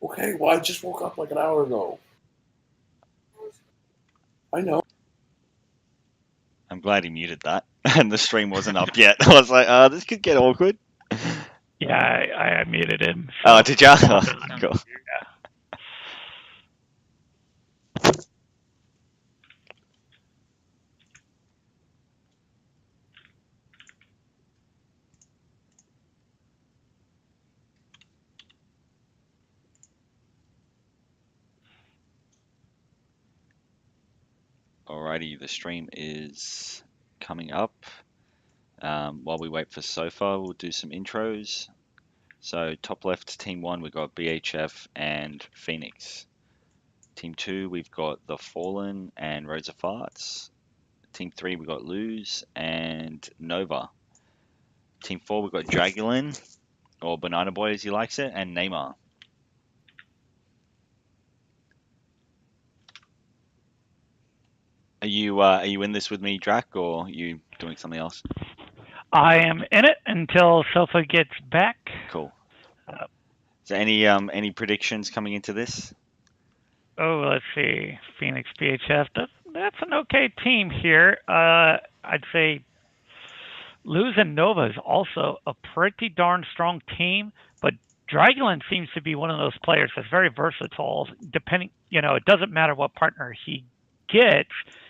Okay, well, I just woke up like an hour ago. I know. I'm glad he muted that, and the stream wasn't up yet. I was like, this could get awkward. Yeah, I muted him. Oh, So did ya? I'll Oh, just cool. yeah. Alrighty, the stream is coming up. While we wait for Sofa, we'll do some intros. So top left, team one, we've got BHF and Phoenix. Team two, we've got The Fallen and Rosa Farts. Team three, we've got Lose and Nova. Team four, we've got Dragulin, or Banana Boy as he likes it, and Neymar. Are you in this with me, Drac, or are you doing something else? I am in it until Sofa gets back. Cool. Uh, Is there any predictions coming into this? Oh, let's see. Phoenix BHF. That's an okay team here. I'd say Luz and Nova is also a pretty darn strong team, but Dragulin seems to be one of those players that's very versatile. Depending, it doesn't matter what partner he gets,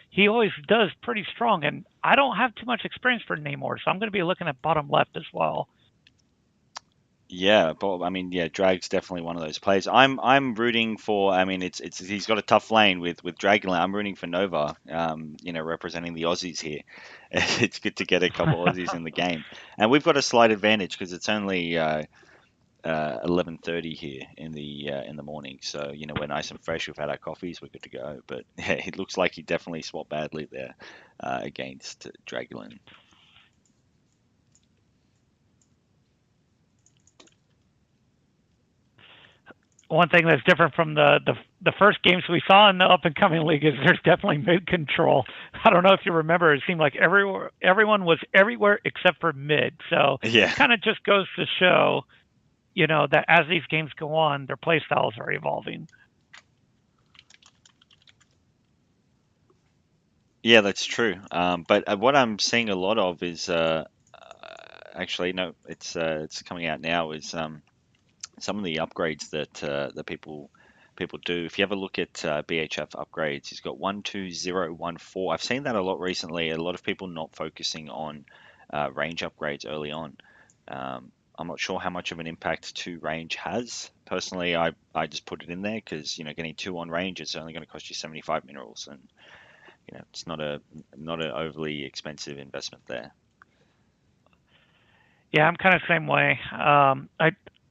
he always does pretty strong. And I don't have too much experience for Namor, so I'm going to be looking at bottom left as well. Yeah, but I mean, yeah, Drag's definitely one of those players. I'm rooting for. I mean, it's he's got a tough lane with Dragonland. I'm rooting for Nova. Representing the Aussies here. It's good to get a couple Aussies in the game, and we've got a slight advantage because it's only 11:30 here in the morning. So we're nice and fresh. We've had our coffees. We're good to go. But yeah, it looks like he definitely swapped badly there against Dragulin. One thing that's different from the first games we saw in the up and coming league is there's definitely mid control. I don't know if you remember, it seemed like everyone was everywhere except for mid. So Yeah. kind of just goes to show, that as these games go on, their play styles are evolving. Yeah, that's true. But what I'm seeing a lot of is actually no, it's coming out now. Is some of the upgrades that people do. If you have a look at BHF upgrades, he's got 12014. I've seen that a lot recently. A lot of people not focusing on range upgrades early on. I'm not sure how much of an impact two range has. Personally, I just put it in there because getting two on range is only going to cost you 75 minerals, and it's not an overly expensive investment there. Yeah, I'm kind of the same way.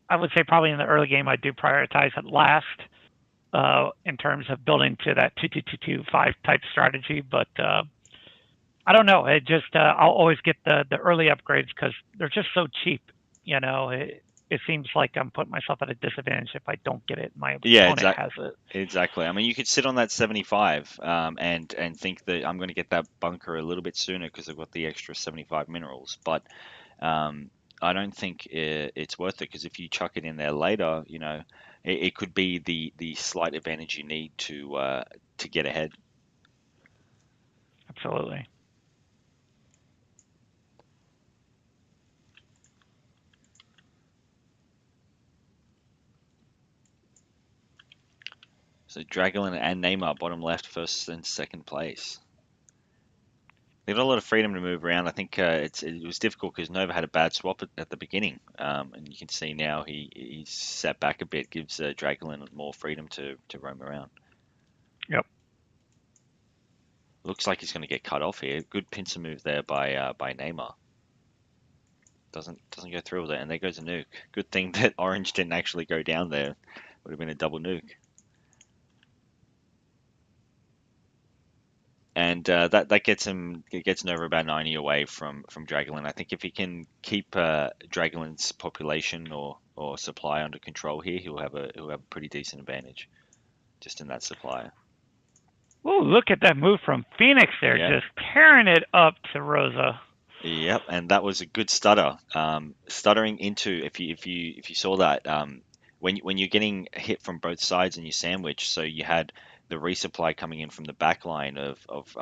I would say probably in the early game I do prioritize it last in terms of building to that 2-2-2-2-5 type strategy, but I don't know. It just I'll always get the early upgrades because they're just so cheap. It seems like I'm putting myself at a disadvantage if I don't get it. My Yeah, opponent has it. exactly. I mean, you could sit on that 75 and think that I'm going to get that bunker a little bit sooner because I've got the extra 75 minerals, but I don't think it's worth it because if you chuck it in there later, it could be the slight advantage you need to get ahead. Absolutely. So Dragulin and Neymar bottom left, first and second place. They've got a lot of freedom to move around. I think it was difficult because Nova had a bad swap at the beginning, and you can see now he's set back a bit, gives Dragulin more freedom to roam around. Yep. Looks like he's going to get cut off here. Good pincer move there by Neymar. Doesn't go through with it, and there goes a nuke. Good thing that Orange didn't actually go down there. Would have been a double nuke. And that gets Nova about 90 away from Dragulin. I think if he can keep Dragulin's population or supply under control here, he'll have a pretty decent advantage just in that supply. Ooh, look at that move from Phoenix there, Yeah. just tearing it up to Rosa. Yep, and that was a good stutter. Stuttering into if you saw that when you're getting hit from both sides and you sandwich, so you had the resupply coming in from the back line of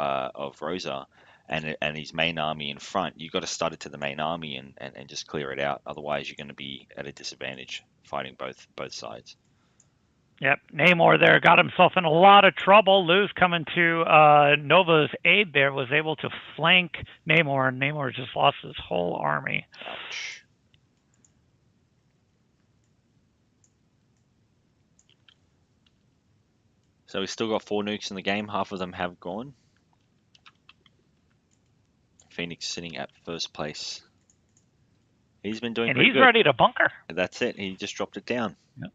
Rosa and his main army in front, you got to start it to the main army and just clear it out. Otherwise, you're going to be at a disadvantage fighting both sides. Yep, Namor there got himself in a lot of trouble. Luz coming to Nova's aid there was able to flank Namor, and Namor just lost his whole army. Ouch. So we've still got 4 nukes in the game. Half of them have gone. Phoenix sitting at first place. He's been doing And pretty he's good. ready to bunker. That's it. He just dropped it down. Yep.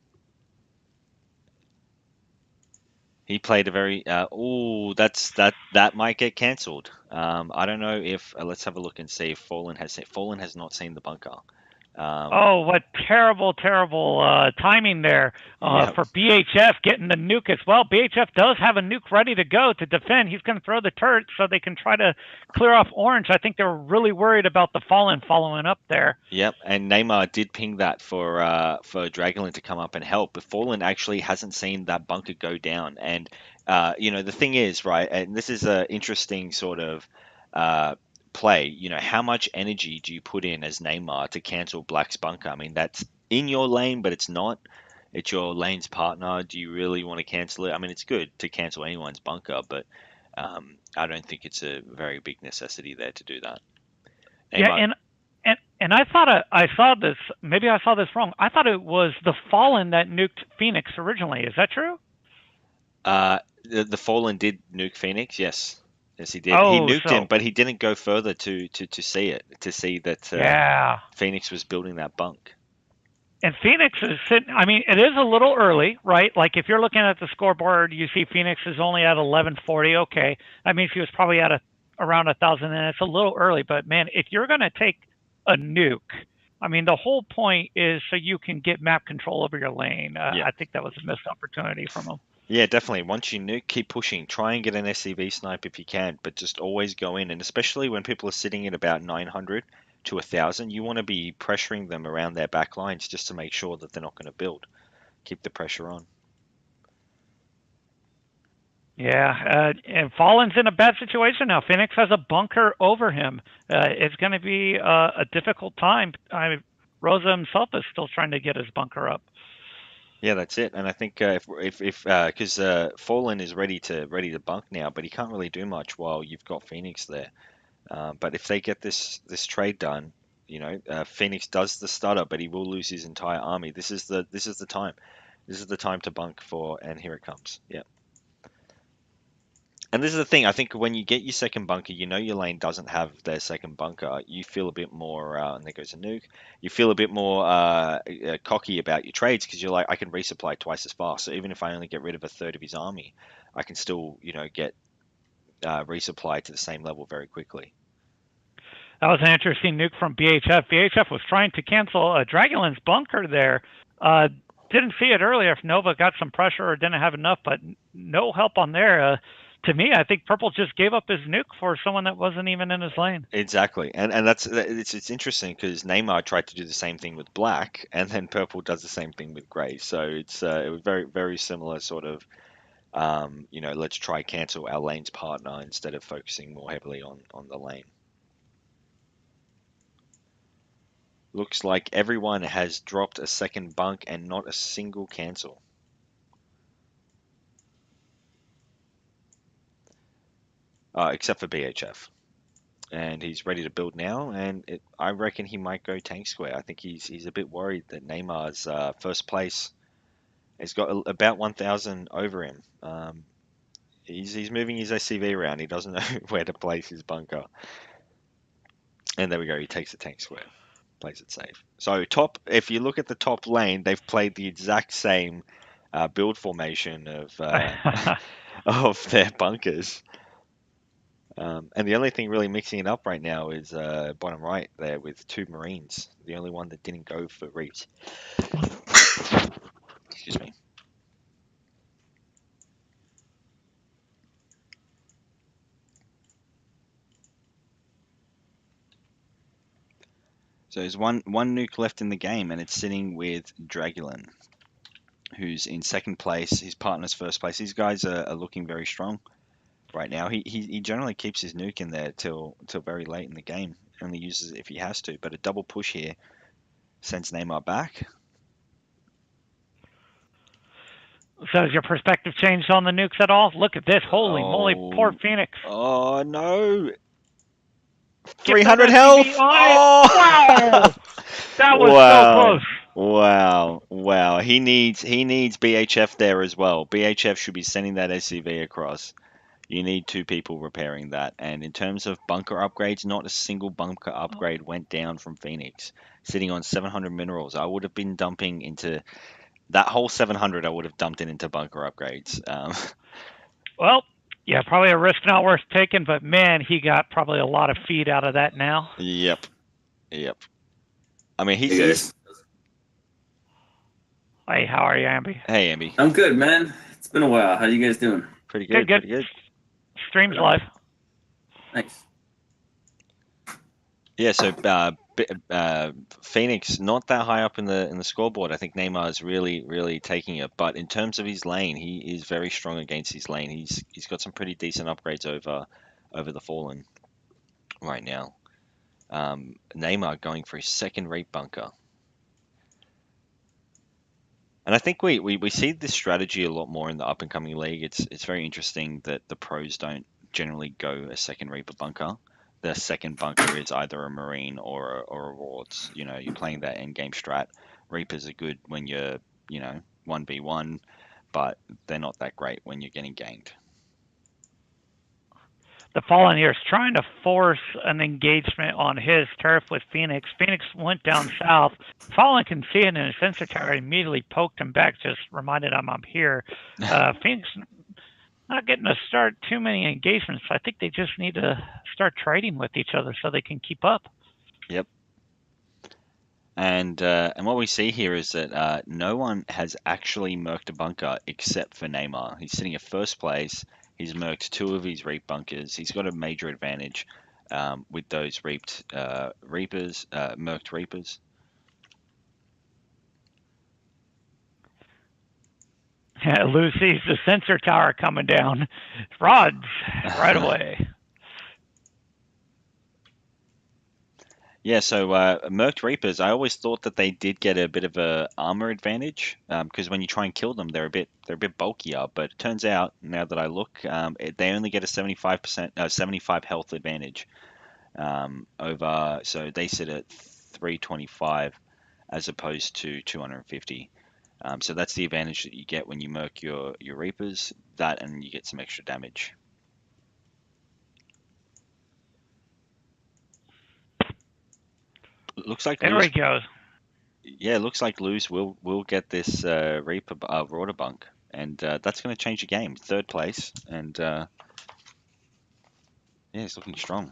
He played a very. That might get cancelled. I don't know if. Let's have a look and see if Fallen has not seen the bunker. Oh, what terrible, terrible timing there Yeah. for BHF getting the nuke as well. BHF does have a nuke ready to go to defend. He's going to throw the turret so they can try to clear off Orange. I think they were really worried about the Fallen following up there. Yep, and Neymar did ping that for Dragolin to come up and help, but Fallen actually hasn't seen that bunker go down. And the thing is, right, and this is an interesting sort of play. How much energy do you put in as Neymar to cancel Black's bunker? I mean, that's in your lane, but it's not. It's your lane's partner. Do you really want to cancel it? I mean, it's good to cancel anyone's bunker, but I don't think it's a very big necessity there to do that. Neymar, Yeah, and I thought I saw this. Maybe I saw this wrong. I thought it was the Fallen that nuked Phoenix originally. Is that true? the Fallen did nuke Phoenix. Yes, yes, he did. He Oh, nuked so him, but he didn't go further to see it, to see that yeah. Phoenix was building that bunk. And Phoenix is sitting. I mean, it is a little early, right? Like if you're looking at the scoreboard, you see Phoenix is only at 1140. Okay, that means he was probably at around 1,000, and it's a little early. But man, if you're going to take a nuke, I mean, the whole point is so you can get map control over your lane. Yeah. I think that was a missed opportunity from him. Yeah, definitely. Once you nuke, keep pushing. Try and get an SCV snipe if you can, but just always go in. And especially when people are sitting at about 900 to 1,000, you want to be pressuring them around their back lines just to make sure that they're not going to build. Keep the pressure on. Yeah, and Fallen's in a bad situation now. Phoenix has a bunker over him. It's going to be a difficult time. Rosa himself is still trying to get his bunker up. Yeah, that's it. And I think if because Fallen is ready to bunk now, but he can't really do much while you've got Phoenix there. But if they get this trade done, Phoenix does the stutter, but he will lose his entire army. This is the time. This is the time to bunk for, and here it comes. Yeah. And this is the thing. I think when you get your second bunker, your lane doesn't have their second bunker. You feel a bit more, and there goes a nuke. You feel a bit more cocky about your trades because you're like, I can resupply twice as fast. So even if I only get rid of a third of his army, I can still, get resupply to the same level very quickly. That was an interesting nuke from BHF. BHF was trying to cancel Dragolin's bunker there. Didn't see it earlier if Nova got some pressure or didn't have enough, but no help on there. To me, I think Purple just gave up his nuke for someone that wasn't even in his lane. Exactly, and it's interesting because Neymar tried to do the same thing with Black, and then Purple does the same thing with Grey. So it was very very similar sort of, let's try cancel our lane's partner instead of focusing more heavily on the lane. Looks like everyone has dropped a second bunk and not a single cancel. Except for BHF. And he's ready to build now, and I reckon he might go tank square. I think he's a bit worried that Neymar's first place has got about 1,000 over him. He's moving his SCV around. He doesn't know where to place his bunker. And there we go. He takes the tank square, plays it safe. So if you look at the top lane, they've played the exact same build formation of of their bunkers. And the only thing really mixing it up right now is bottom right there with 2 Marines. The only one that didn't go for Reese. Excuse me. So there's one nuke left in the game, and it's sitting with Dragulin. who's in second place. His partner's first place. These guys are looking very strong right now. He generally keeps his nuke in there till very late in the game. Only uses it if he has to. But a double push here sends Neymar back. So has your perspective changed on the nukes at all? Look at this. Holy moly, poor Phoenix. Oh no. Get 300 that health. SCV on it. Oh Wow. That was so wow. close. Wow. He needs BHF there as well. BHF should be sending that SCV across. You need 2 people repairing that. And in terms of bunker upgrades, not a single bunker upgrade went down from Phoenix. Sitting on 700 minerals. I would have been dumping into that whole 700. I would have dumped it into bunker upgrades. Well, yeah, probably a risk not worth taking, but man, he got probably a lot of feed out of that now. Yep. I mean, Hey guys, Hey, how are you, Amby? Hey, Amby. I'm good, man. It's been a while. How you guys doing? Pretty good. Good. Pretty good. Stream's live. Nice. Yeah, so Phoenix not that high up in the scoreboard. I think Neymar is really taking it. But in terms of his lane, he is very strong against his lane. He's got some pretty decent upgrades over the Fallen right now. Neymar going for his second reap bunker. And I think we see this strategy a lot more in the up and coming league. It's very interesting that the pros don't generally go a second Reaper bunker. The second bunker is either a Marine or a Wards. You know, you're playing that end game strat. Reapers are good when you're, 1v1, but they're not that great when you're getting ganked. The Fallen here is trying to force an engagement on his turf with Phoenix. Phoenix went down south. Fallen can see it in a sensor tower, immediately poked him back, just reminded him I'm here. Phoenix not getting to start too many engagements. I think they just need to start trading with each other so they can keep up. Yep. And what we see here is that no one has actually murked a bunker except for Neymar. He's sitting at first place. He's murked 2 of his reap bunkers. He's got a major advantage with those murked reapers. Lou sees the sensor tower coming down. Rods right away. Yeah, so Merc Reapers, I always thought that they did get a bit of a armor advantage because when you try and kill them, they're a bit bulkier. But it turns out now that I look, they only get a 75 health advantage over. So they sit at 325 as opposed to 250. So that's the advantage that you get when you Merc your Reapers. That and you get some extra damage. Looks like there we go. Yeah, looks like Luz will get this Reaper Rorder bunk, and that's going to change the game. 3rd place, and yeah, he's looking strong.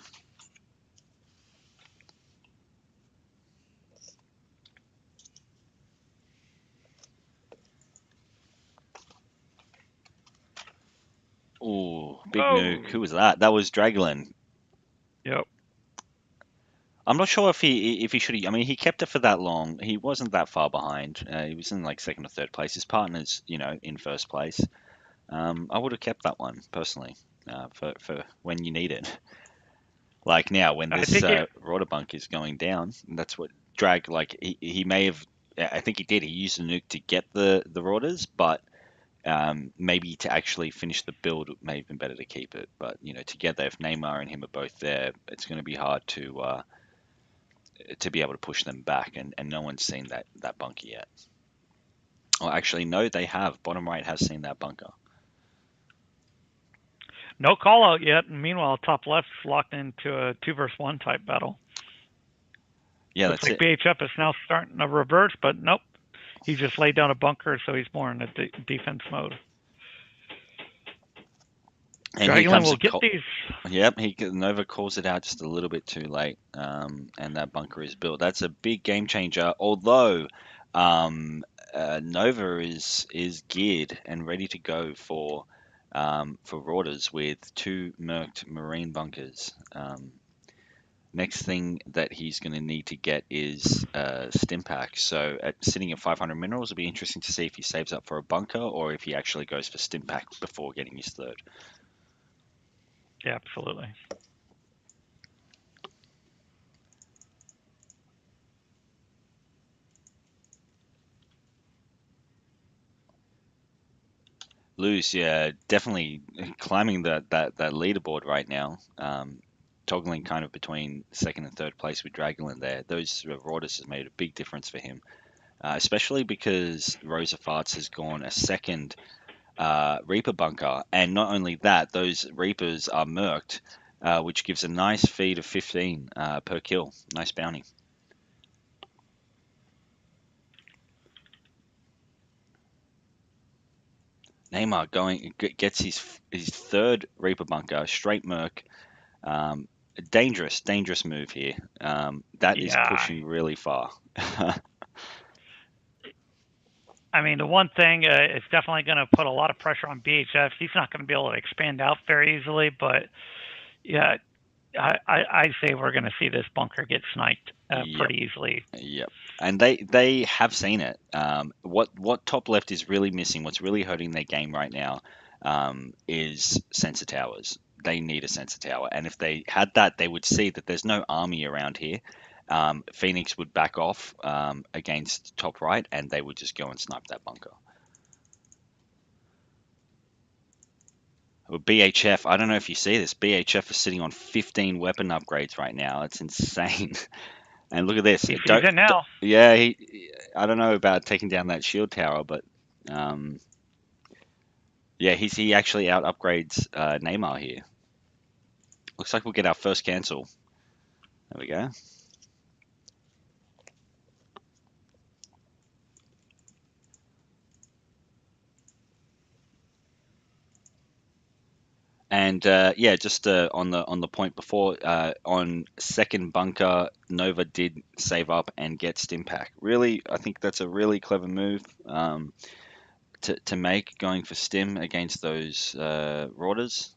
Ooh, big nuke. Who was that? That was Dragolin. Yep. I'm not sure if he should. I mean, he kept it for that long. He wasn't that far behind. He was in like 2nd or 3rd place. His partner's, in 1st place. I would have kept that one personally for when you need it. Like now, when this Rorder bunk is going down, that's what Drag. Like he may have. I think he did. He used the nuke to get the Rorders, but maybe to actually finish the build, it may have been better to keep it. But together, if Neymar and him are both there, it's going to be hard to be able to push them back, and no one's seen that bunker yet. Or actually, no, they have. Bottom right has seen that bunker. No call out yet. Meanwhile, top left is locked into a 2-versus-1 type battle. Yeah, Looks that's like it. BHF is now starting to reverse, but nope. He just laid down a bunker, so he's more in a defense mode. And Dragolin will get these. Yep, Nova calls it out just a little bit too late, and that bunker is built. That's a big game changer. Although Nova is geared and ready to go for Rauders with 2 merked Marine bunkers. Next thing that he's going to need to get is stim pack. So sitting at 500 minerals, it'll be interesting to see if he saves up for a bunker or if he actually goes for stim pack before getting his third. Yeah, absolutely. Lose, yeah, definitely climbing that leaderboard right now. Toggling kind of between second and third place with Dragolan there. Those Rordis has made a big difference for him, especially because Rosa Farts has gone a second Reaper bunker, and not only that, those Reapers are merked, which gives a nice feed of 15 per kill. Nice bounty. Neymar gets his third Reaper bunker, straight merc. A dangerous move here. That is Yeah. pushing really far. I mean, the one thing it's definitely going to put a lot of pressure on BHF. He's not going to be able to expand out very easily, but yeah, I say we're going to see this bunker get sniped Yep. pretty easily. Yep. And they have seen it. What top left is really missing, what's really hurting their game right now, is sensor towers. They need a sensor tower, and if they had that, they would see that there's no army around here. Phoenix would back off against top right, and they would just go and snipe that bunker. Well, BHF, I don't know if you see this. BHF is sitting on 15 weapon upgrades right now. It's insane. And look at this. He sees it now. Yeah, I don't know about taking down that shield tower, but yeah, he actually out upgrades Neymar here. Looks like we'll get our first cancel. There we go. And yeah, just on the point before, on second bunker, Nova did save up and get stim pack. Really, I think that's a really clever move to make, going for stim against those Rauders.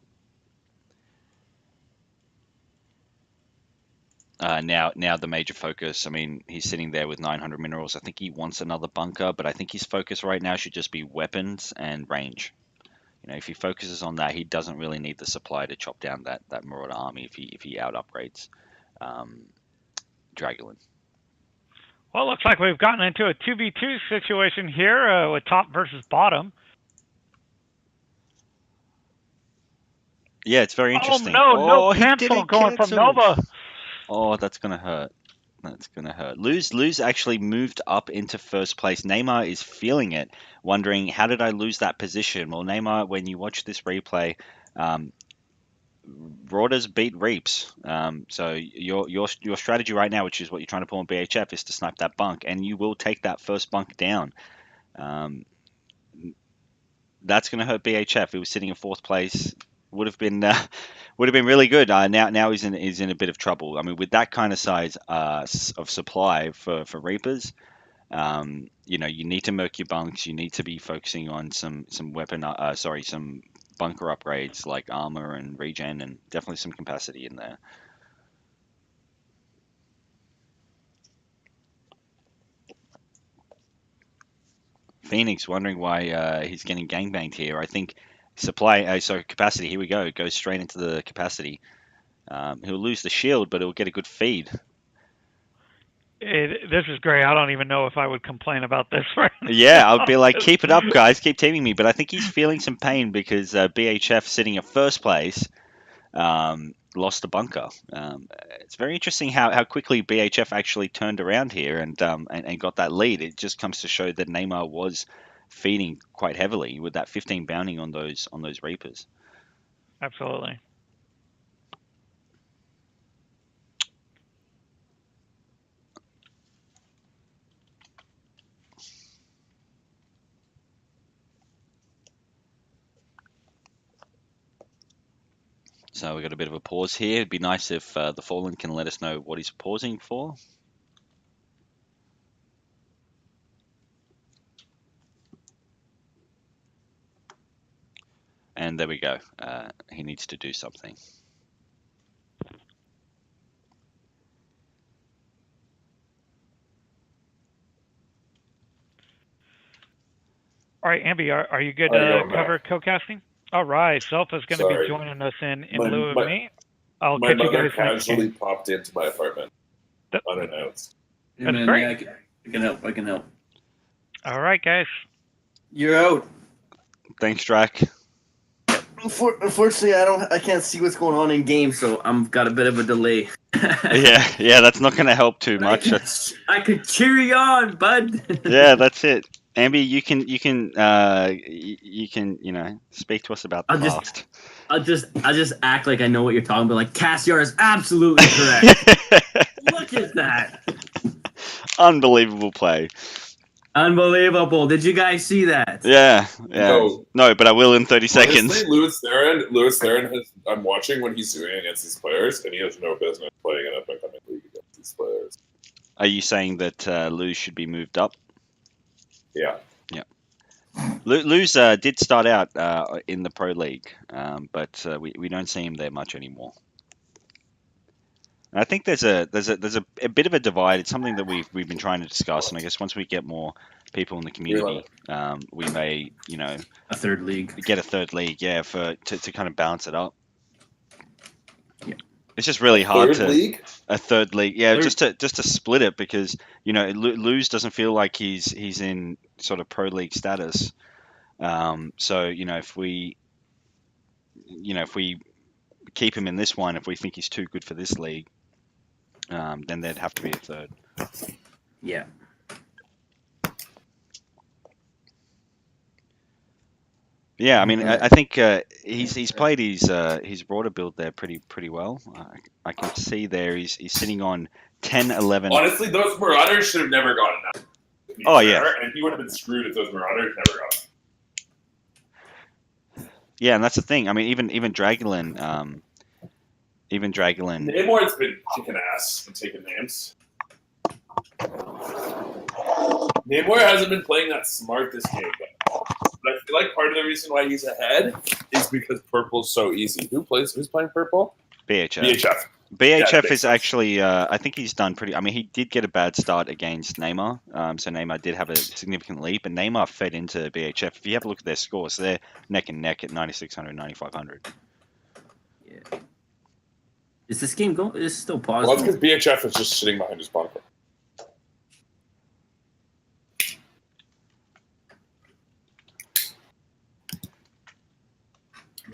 Now the major focus. I mean, he's sitting there with 900 minerals. I think he wants another bunker, but I think his focus right now should just be weapons and range. You know, if he focuses on that, he doesn't really need the supply to chop down that Marauder army if he out upgrades Dragolan. Well, it looks like we've gotten into a 2v2 situation here with top versus bottom. Yeah, it's very interesting. No cancel going from Nova. Oh, that's gonna hurt. That's gonna hurt. Lose actually moved up into first place. Neymar is feeling it, wondering how did I lose that position? Well, Neymar, when you watch this replay, Rauders beat Reaps. So your strategy right now, which is what you're trying to pull on BHF, is to snipe that bunk, and you will take that first bunk down. That's going to hurt BHF. He was sitting in fourth place. Would have been really good. Now he's in a bit of trouble. I mean, with that kind of size of supply for Reapers, you know, you need to merc your bunks. You need to be focusing on some weapon, some bunker upgrades like armor and regen, and definitely some capacity in there. Phoenix wondering why he's getting gangbanged here. I think supply, capacity. Here we go. It goes straight into the capacity. He'll lose the shield, but he'll get a good feed. This is great. I don't even know if I would complain about this right now. Yeah, I'll be like, keep it up, guys. Keep teaming me. But I think he's feeling some pain because BHF sitting in first place lost the bunker. It's very interesting how quickly BHF actually turned around here and got that lead. It just comes to show that Neymar was feeding quite heavily with that 15 bounty on those Reapers. Absolutely. So we got a bit of a pause here. It'd be nice if the Fallen can let us know what he's pausing for. And there we go. He needs to do something. All right, Amby, are you good All right, to I'm cover co-casting? All right, Selfa's going to be Sorry. joining us in My- lieu of my- me. I'll My catch you mother guys next casually game. popped into my apartment Th- unannounced. Hey, That's man, great. yeah, I can help. I can help. All right, guys. You're out. Thanks, Drac. Unfortunately, I can't see what's going on in game, so I'm got a bit of a delay. Yeah, that's not going to help too much. I could cheer you on, bud. Yeah, that's it. Amby, you can speak to us about the I'll just- past. I'll just act like I know what you're talking about. Like Cassiar is absolutely correct. Look at that. Unbelievable play. Unbelievable. Did you guys see that? Yeah. No. No, but I will in 30 seconds. Honestly, Lewis Theron has. I'm watching what he's doing against these players, and he has no business playing in a Picnic League against these players. Are you saying that Luz should be moved up? Yeah. Luz did start out in the Pro League, but we don't see him there much anymore. And I think there's a bit of a divide. It's something that we've been trying to discuss, and I guess once we get more people in the community, we may A third league. get a third league, to kind of balance it up. Yeah. It's just really hard Third to league? a third league, Third- just to split it because Luz doesn't feel like he's in sort of pro league status. So if we keep him in this one, if we think he's too good for this league, then there'd have to be a third. Yeah. Yeah, I mean, I think he's played his broader build there pretty well. I can see there he's sitting on 10, 11. Honestly, those Marauders should have never gotten that. to be Oh, fair, yeah. And he would have been screwed if those Marauders never got it. Yeah, and that's the thing. I mean, even Dragulin, Namor's been kicking ass and taking names. Namor hasn't been playing that smart this game yet. But I feel like part of the reason why he's ahead is because purple's so easy. Who's playing purple? BHF. BHF. BHF Yeah, is makes actually, I think he's done pretty. I mean, he did get a bad start against Neymar, so Neymar did have a significant lead, but Neymar fed into BHF. If you have a look at their scores, they're neck and neck at 9,600, 9,500. Yeah. Is this game going? It's still paused. Well, that's because BHF is just sitting behind his bunker.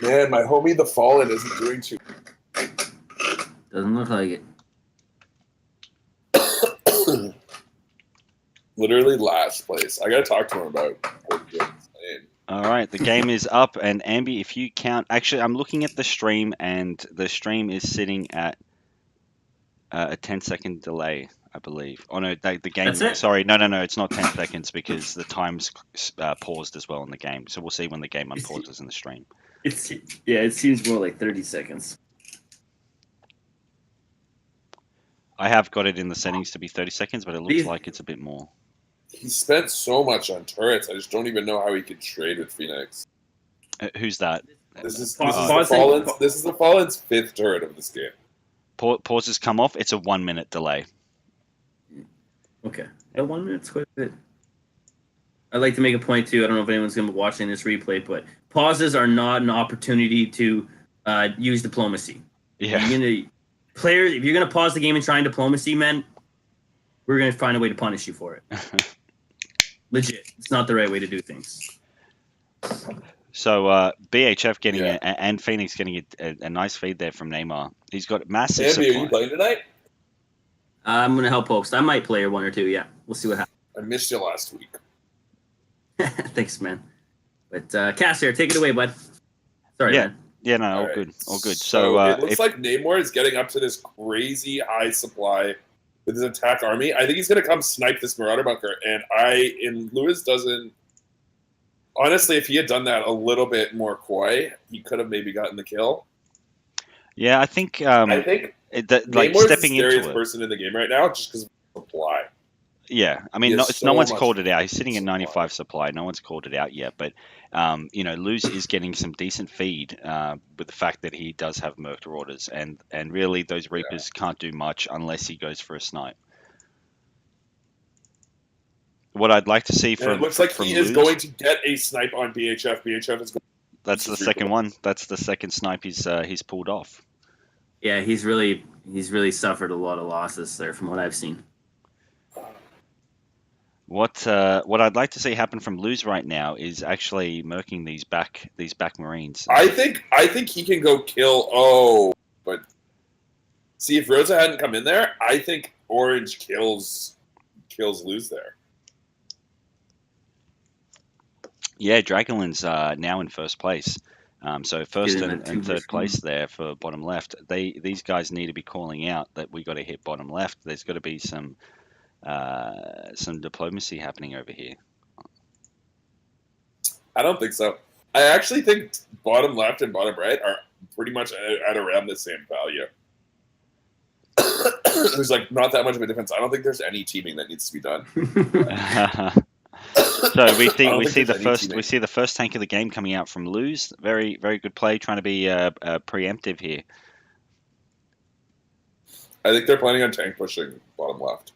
Man, my homie the Fallen isn't doing too. Doesn't look like it. Literally last place. I gotta talk to him about what he's saying. All right, the game is up, and Amby, if you count, actually, I'm looking at the stream, and the stream is sitting at a 10-second delay, I believe. Oh no, the game. That's it? Sorry, no, it's not 10 seconds because the time's paused as well in the game. So we'll see when the game unpauses in the stream. It seems more like 30 seconds. I have got it in the settings to be 30 seconds, but it looks These- like it's a bit more. He spent so much on turrets. I just don't even know how he could trade with Phoenix. Who's that? This is Pause- the Fallen's fifth turret of this game. Pauses come off. It's a 1 minute delay. Okay. At 1 minute's quite a bit. I'd like to make a point too. I don't know if anyone's going to be watching this replay, but pauses are not an opportunity to use diplomacy. Yeah. If you're gonna pause the game and try and diplomacy, man, we're gonna find a way to punish you for it. Legit, it's not the right way to do things. So BHF getting Yeah. and Phoenix getting a nice feed there from Neymar. He's got massive Andy, are supply. you playing tonight? I'm gonna help host. I might play one or two. Yeah, we'll see what happens. I missed you last week. Thanks, man. But Cass here, take it away, bud. Sorry, Yeah. man. Yeah, no, all All right. good, all good. So So it looks if, like Namor is getting up to this crazy high supply with his attack army. I think he's going to come snipe this Marauder bunker. And Lewis doesn't. Honestly, if he had done that a little bit more coy, he could have maybe gotten the kill. yeah, I think I think like Namor's stepping the scariest into it. person in the game right now just because of supply. Yeah, I mean, He no, has no so one's much called it out. He's sitting at supply. 95 supply. No one's called it out yet, but Luz is getting some decent feed with the fact that he does have Merc Marauders, and really those Reapers can't do much unless he goes for a snipe. What I'd like to see And from it looks like from he is Luz, going to get a snipe on BHF. BHF is going that's the second one. That's the second snipe he's pulled off. Yeah, he's really suffered a lot of losses there from what I've seen. What I'd like to see happen from Luz right now is actually murking these back Marines. I think he can go kill. Oh, but see, if Rosa hadn't come in there, I think Orange kills Luz there. Yeah, Dragonland's now in first place. So first Give him and, a and third two-risk place there for bottom left. These guys need to be calling out that we got to hit bottom left. There's got to be some diplomacy happening over here. I don't think so. I actually think bottom left and bottom right are pretty much at around the same value. There's like not that much of a difference. I don't think there's any teaming that needs to be done. So we I don't see think the there's any first teaming. tank of the game coming out from Luz. Very good play, trying to be preemptive here. I think they're planning on tank pushing bottom left.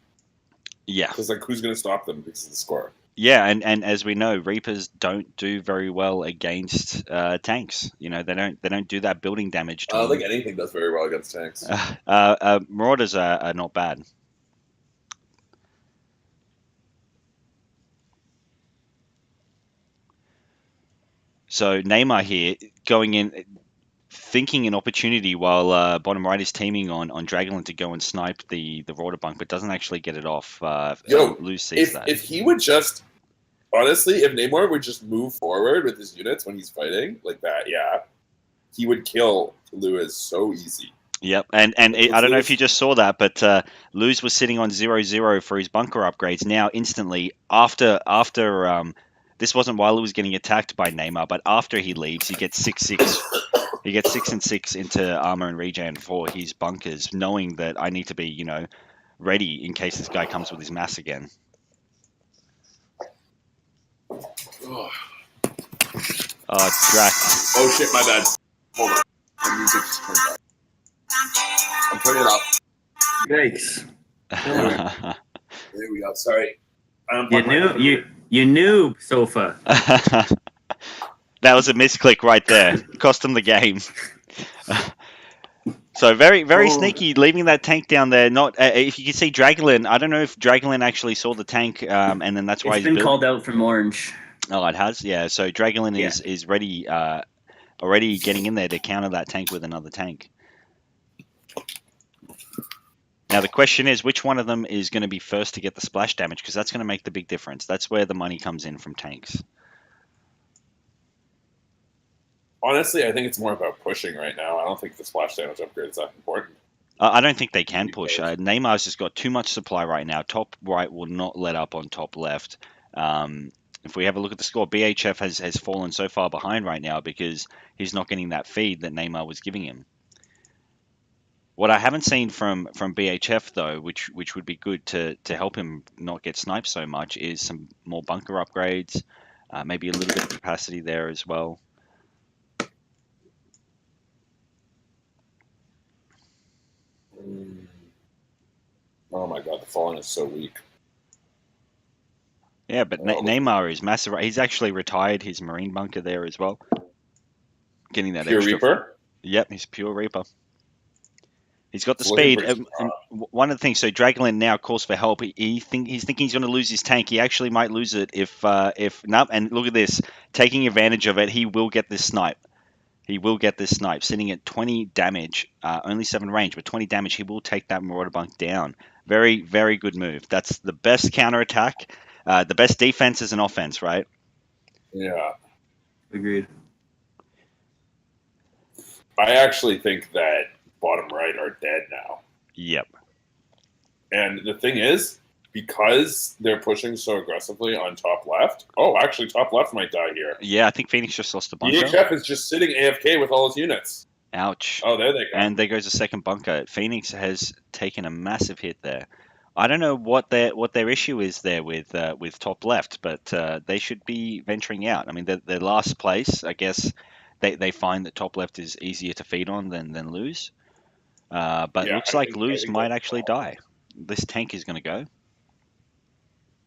Yeah. Because like who's going to stop them because of the score? Yeah, and as we know, Reapers don't do very well against tanks. You know, they don't do that building damage to I don't them. think anything does very well against tanks. Marauders are not bad. So Neymar here going in, thinking an opportunity while bottom right is teaming on Dragonland to go and snipe the Rorder bunk, but doesn't actually get it off. Luz sees that. If he would just honestly, if Namor would just move forward with his units when he's fighting like that, yeah, he would kill Lewis so easy. Yep, and I don't know if you just saw that, but Luz was sitting on 0-0 for his bunker upgrades. Now instantly after this wasn't while he was getting attacked by Neymar, but after he leaves, he gets 6-6. He gets 6 and 6 into armor and regen for his bunkers, knowing that I need to be, ready in case this guy comes with his mass again. Oh, Drac. oh shit, my bad. Hold on. My music just turned off. I'm turning it off. Yikes! There we go. Sorry. You knew Sofa. That was a misclick right there. Cost him the game. So very sneaky, leaving that tank down there. Not if you can see Dragonland. I don't know if Dragonland actually saw the tank, and then that's why It's been called out from Orange. Oh, it has. Yeah. So Dragonland is ready, already getting in there to counter that tank with another tank. Now the question is, which one of them is going to be first to get the splash damage? Because that's going to make the big difference. That's where the money comes in from tanks. Honestly, I think it's more about pushing right now. I don't think the splash damage upgrade is that important. I don't think they can push. Neymar's just got too much supply right now. Top right will not let up on top left. If we have a look at the score, BHF has fallen so far behind right now because he's not getting that feed that Neymar was giving him. What I haven't seen from BHF though, which would be good to help him not get sniped so much, is some more bunker upgrades, maybe a little bit of capacity there as well. Oh my god, the fallen is so weak. Yeah, but Neymar is massive. He's actually retired his Marine bunker there as well. Getting that Pure extra. Reaper? Yep, he's pure Reaper. He's got the speed. And one of the things, so Dragonland now calls for help. He's thinking he's going to lose his tank. He actually might lose it if no. And look at this, taking advantage of it, he will get this snipe. He will get this snipe, sitting at 20 damage, only 7 range, but 20 damage. He will take that Marauder bunk down. Very, very good move. That's the best counterattack. The best defense is an offense, right? Yeah. Agreed. I actually think that bottom right are dead now. Yep. And the thing is, because they're pushing so aggressively on top left. Oh, actually, top left might die here. Yeah, I think Phoenix just lost the bunker. BHF is just sitting AFK with all his units. Ouch. Oh, there they go. And there goes a second bunker. Phoenix has taken a massive hit there. I don't know what their issue is there with top left, but they should be venturing out. I mean, they're last place. I guess they find that top left is easier to feed on than Luz. But Yeah, looks I like think Luz might that's actually die. This tank is going to go.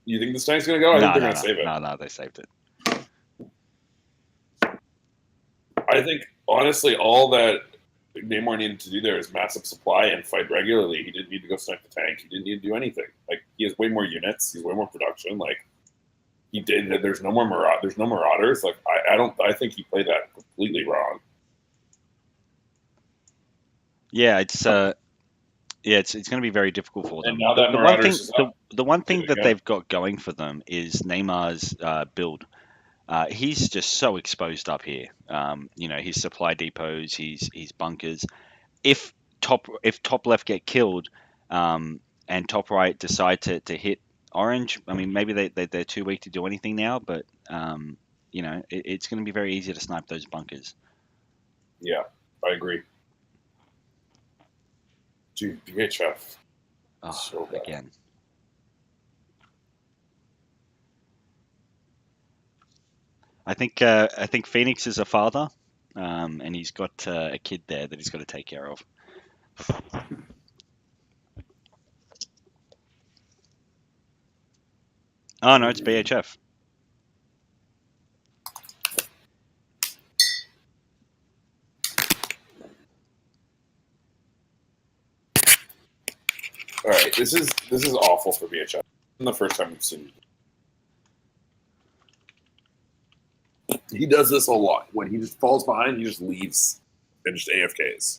You think this tank's gonna go? I think they're gonna save it. No, they saved it. I think honestly, all that Namor needed to do there is mass up supply and fight regularly. He didn't need to go snipe the tank. He didn't need to do anything. Like he has way more units. He's way more production. Like he did. There's no more There's no Marauders. Like I don't. I think he played that completely wrong. Yeah, it's going to be very difficult for them. And now that Marauders is up, the one thing that go. they've got going for them is Neymar's build. He's just so exposed up here. His supply depots, his bunkers. If top left get killed, and top right decide to hit orange, I mean maybe they're too weak to do anything now, but it's going to be very easy to snipe those bunkers. Yeah, I agree. Dude, BHF. Oh, So bad. again. I think Phoenix is a father, and he's got a kid there that he's got to take care of. Oh no, it's BHF. All right, this is awful for BHF. This is the first time we've seen it. He does this a lot. When he just falls behind, he just leaves and just AFKs.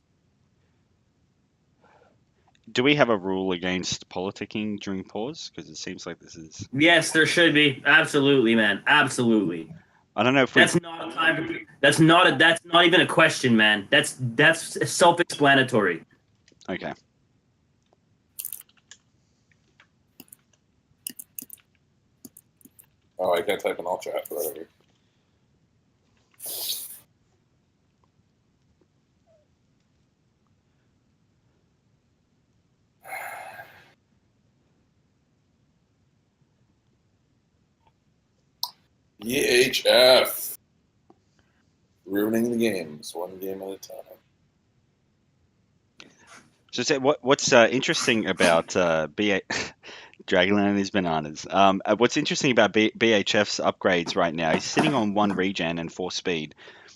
Do we have a rule against politicking during pause? Because it seems like this is. Yes, there should be. Absolutely, man. Absolutely. I don't know if we. That's not a time. That's not even a question, man. That's self-explanatory. Okay. Oh, I can't type in all chat, but whatever. EHF. Ruining the games, one game at a time. So say what's interesting about BA Dragonland and his bananas. What's interesting about BHF's upgrades right now? He's sitting on 1 regen and 4 speed,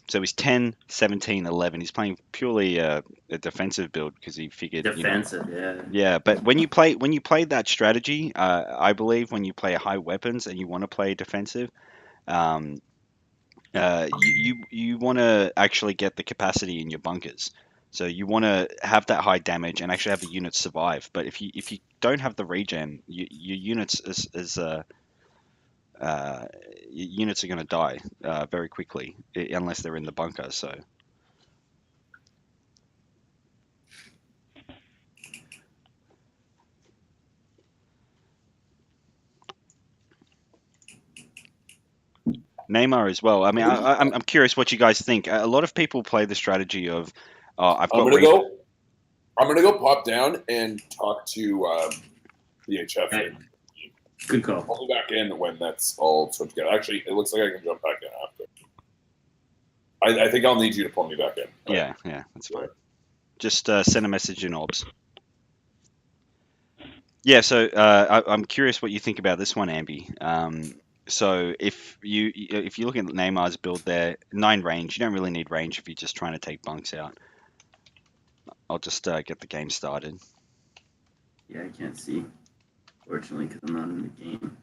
so he's 10, 17, 11. He's playing purely a defensive build because he figured Defensive, yeah. But when you play that strategy, I believe when you play high weapons and you want to play defensive, you want to actually get the capacity in your bunkers. So you want to have that high damage and actually have the units survive. But if you don't have the regen, your units units are going to die very quickly unless they're in the bunker. So. Neymar as well. I mean, I'm curious what you guys think. A lot of people play the strategy of, I'm gonna go pop down and talk to the HF. Okay. Good call. I'll be back in when that's all put together. Actually, it looks like I can jump back in after. I think I'll need you to pull me back in. Yeah, that's fine. Just send a message in OBS. Yeah, so I'm curious what you think about this one, Ambi. So if you look at Neymar's build there, 9 range, you don't really need range if you're just trying to take bunks out. I'll just get the game started. Yeah, I can't see, fortunately, because I'm not in the game.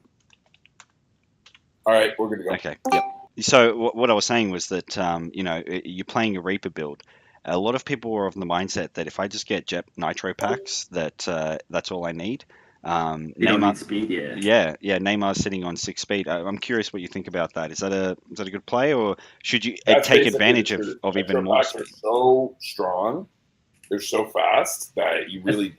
All right, we're good to go. Okay, yep. So what I was saying was that, you're playing a Reaper build. A lot of people are of the mindset that if I just get Jet Nitro packs, that's all I need. You don't need speed, yeah. Neymar's sitting on 6 speed. I'm curious what you think about that. Is that a good play, or should you take advantage of even more speed? They're so strong, they're so fast that you really.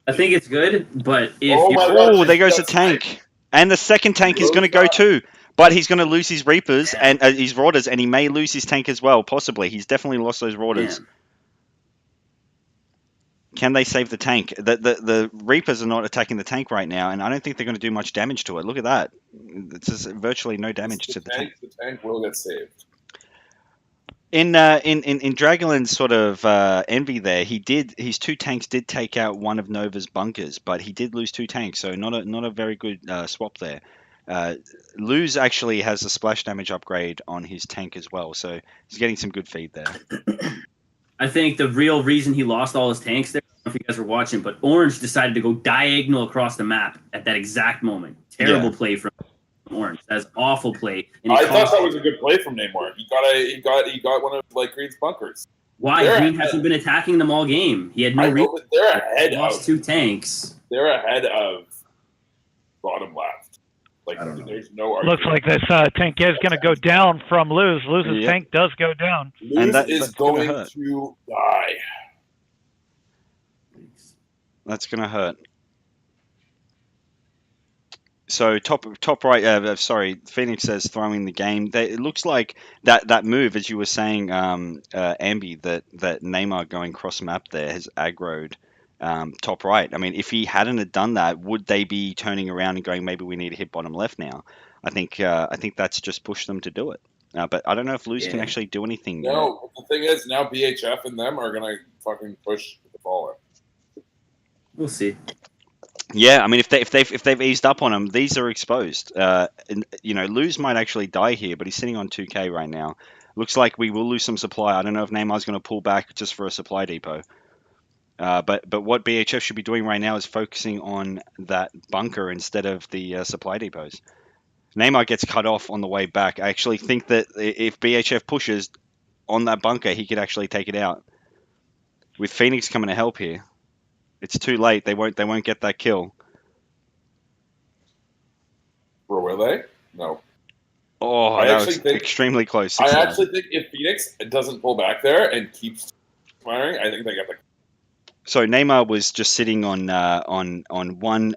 I think it's good, but if there goes the tank, and the second tank is going to go too. But he's going to lose his Reapers and his Rauders, and he may lose his tank as well. Possibly, he's definitely lost those Rauders. Man. Can they save the tank? The Reapers are not attacking the tank right now, and I don't think they're going to do much damage to it. Look at that. It's just virtually no damage to the tank. The tank will get saved. In Dragolin's sort of envy there, his 2 tanks did take out one of Nova's bunkers, but he did lose 2 tanks, so not a very good swap there. Luz actually has a splash damage upgrade on his tank as well, so he's getting some good feed there. I think the real reason he lost all his tanks there, I don't know if you guys were watching, but Orange decided to go diagonal across the map at that exact moment. Terrible play from Orange. That's awful play. And I thought that was a good play from Namor. He got one of like Green's bunkers. Why? Green hasn't been attacking them all game. He had no reason. They're ahead lost 2 tanks. They're ahead of bottom left. Like there's no argument. Looks like this tank is going to go down from Luz. Luz's tank does go down. Luz is going to die. That's going to hurt. So top right, sorry, Phoenix says throwing the game. It looks like that move, as you were saying, Ambi, that Neymar going cross map there has aggroed top right. I mean, if he hadn't have done that, would they be turning around and going, maybe we need to hit bottom left now? I think that's just pushed them to do it. But I don't know if Luz can actually do anything. No, the thing is now BHF and them are gonna fucking push the ball in. We'll see. Yeah, I mean, if they've eased up on him, these are exposed. Luz might actually die here, but he's sitting on 2K right now. Looks like we will lose some supply. I don't know if Neymar's going to pull back just for a supply depot. But what BHF should be doing right now is focusing on that bunker instead of the supply depots. Neymar gets cut off on the way back. I actually think that if BHF pushes on that bunker, he could actually take it out. With Phoenix coming to help here. It's too late. They won't get that kill. Or will they? No. Oh, that was extremely close. I actually think if Phoenix doesn't pull back there and keeps firing, I think they get the. So Neymar was just sitting on one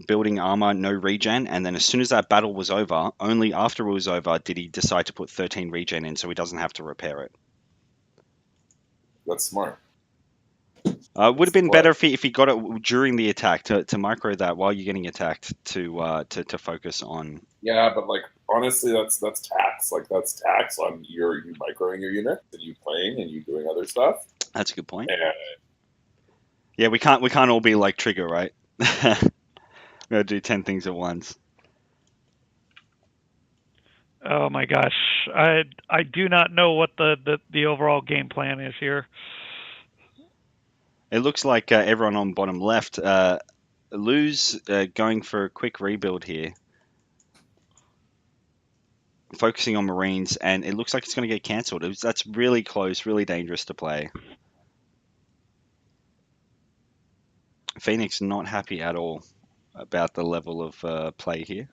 building armor, no regen, and then as soon as that battle was over, only after it was over did he decide to put 13 regen in, so he doesn't have to repair it. That's smart. Would have been better if he got it during the attack to micro that while you're getting attacked to focus on. Yeah, but like honestly, that's tax. Like that's tax on you microing your unit and you playing and you doing other stuff. That's a good point. And yeah, we can't all be like Trigger, right? We gotta do 10 things at once. Oh my gosh, I do not know what the overall game plan is here. It looks like everyone on bottom left. Luz going for a quick rebuild here. Focusing on Marines, and it looks like it's going to get cancelled. That's really close, really dangerous to play. Phoenix not happy at all about the level of play here.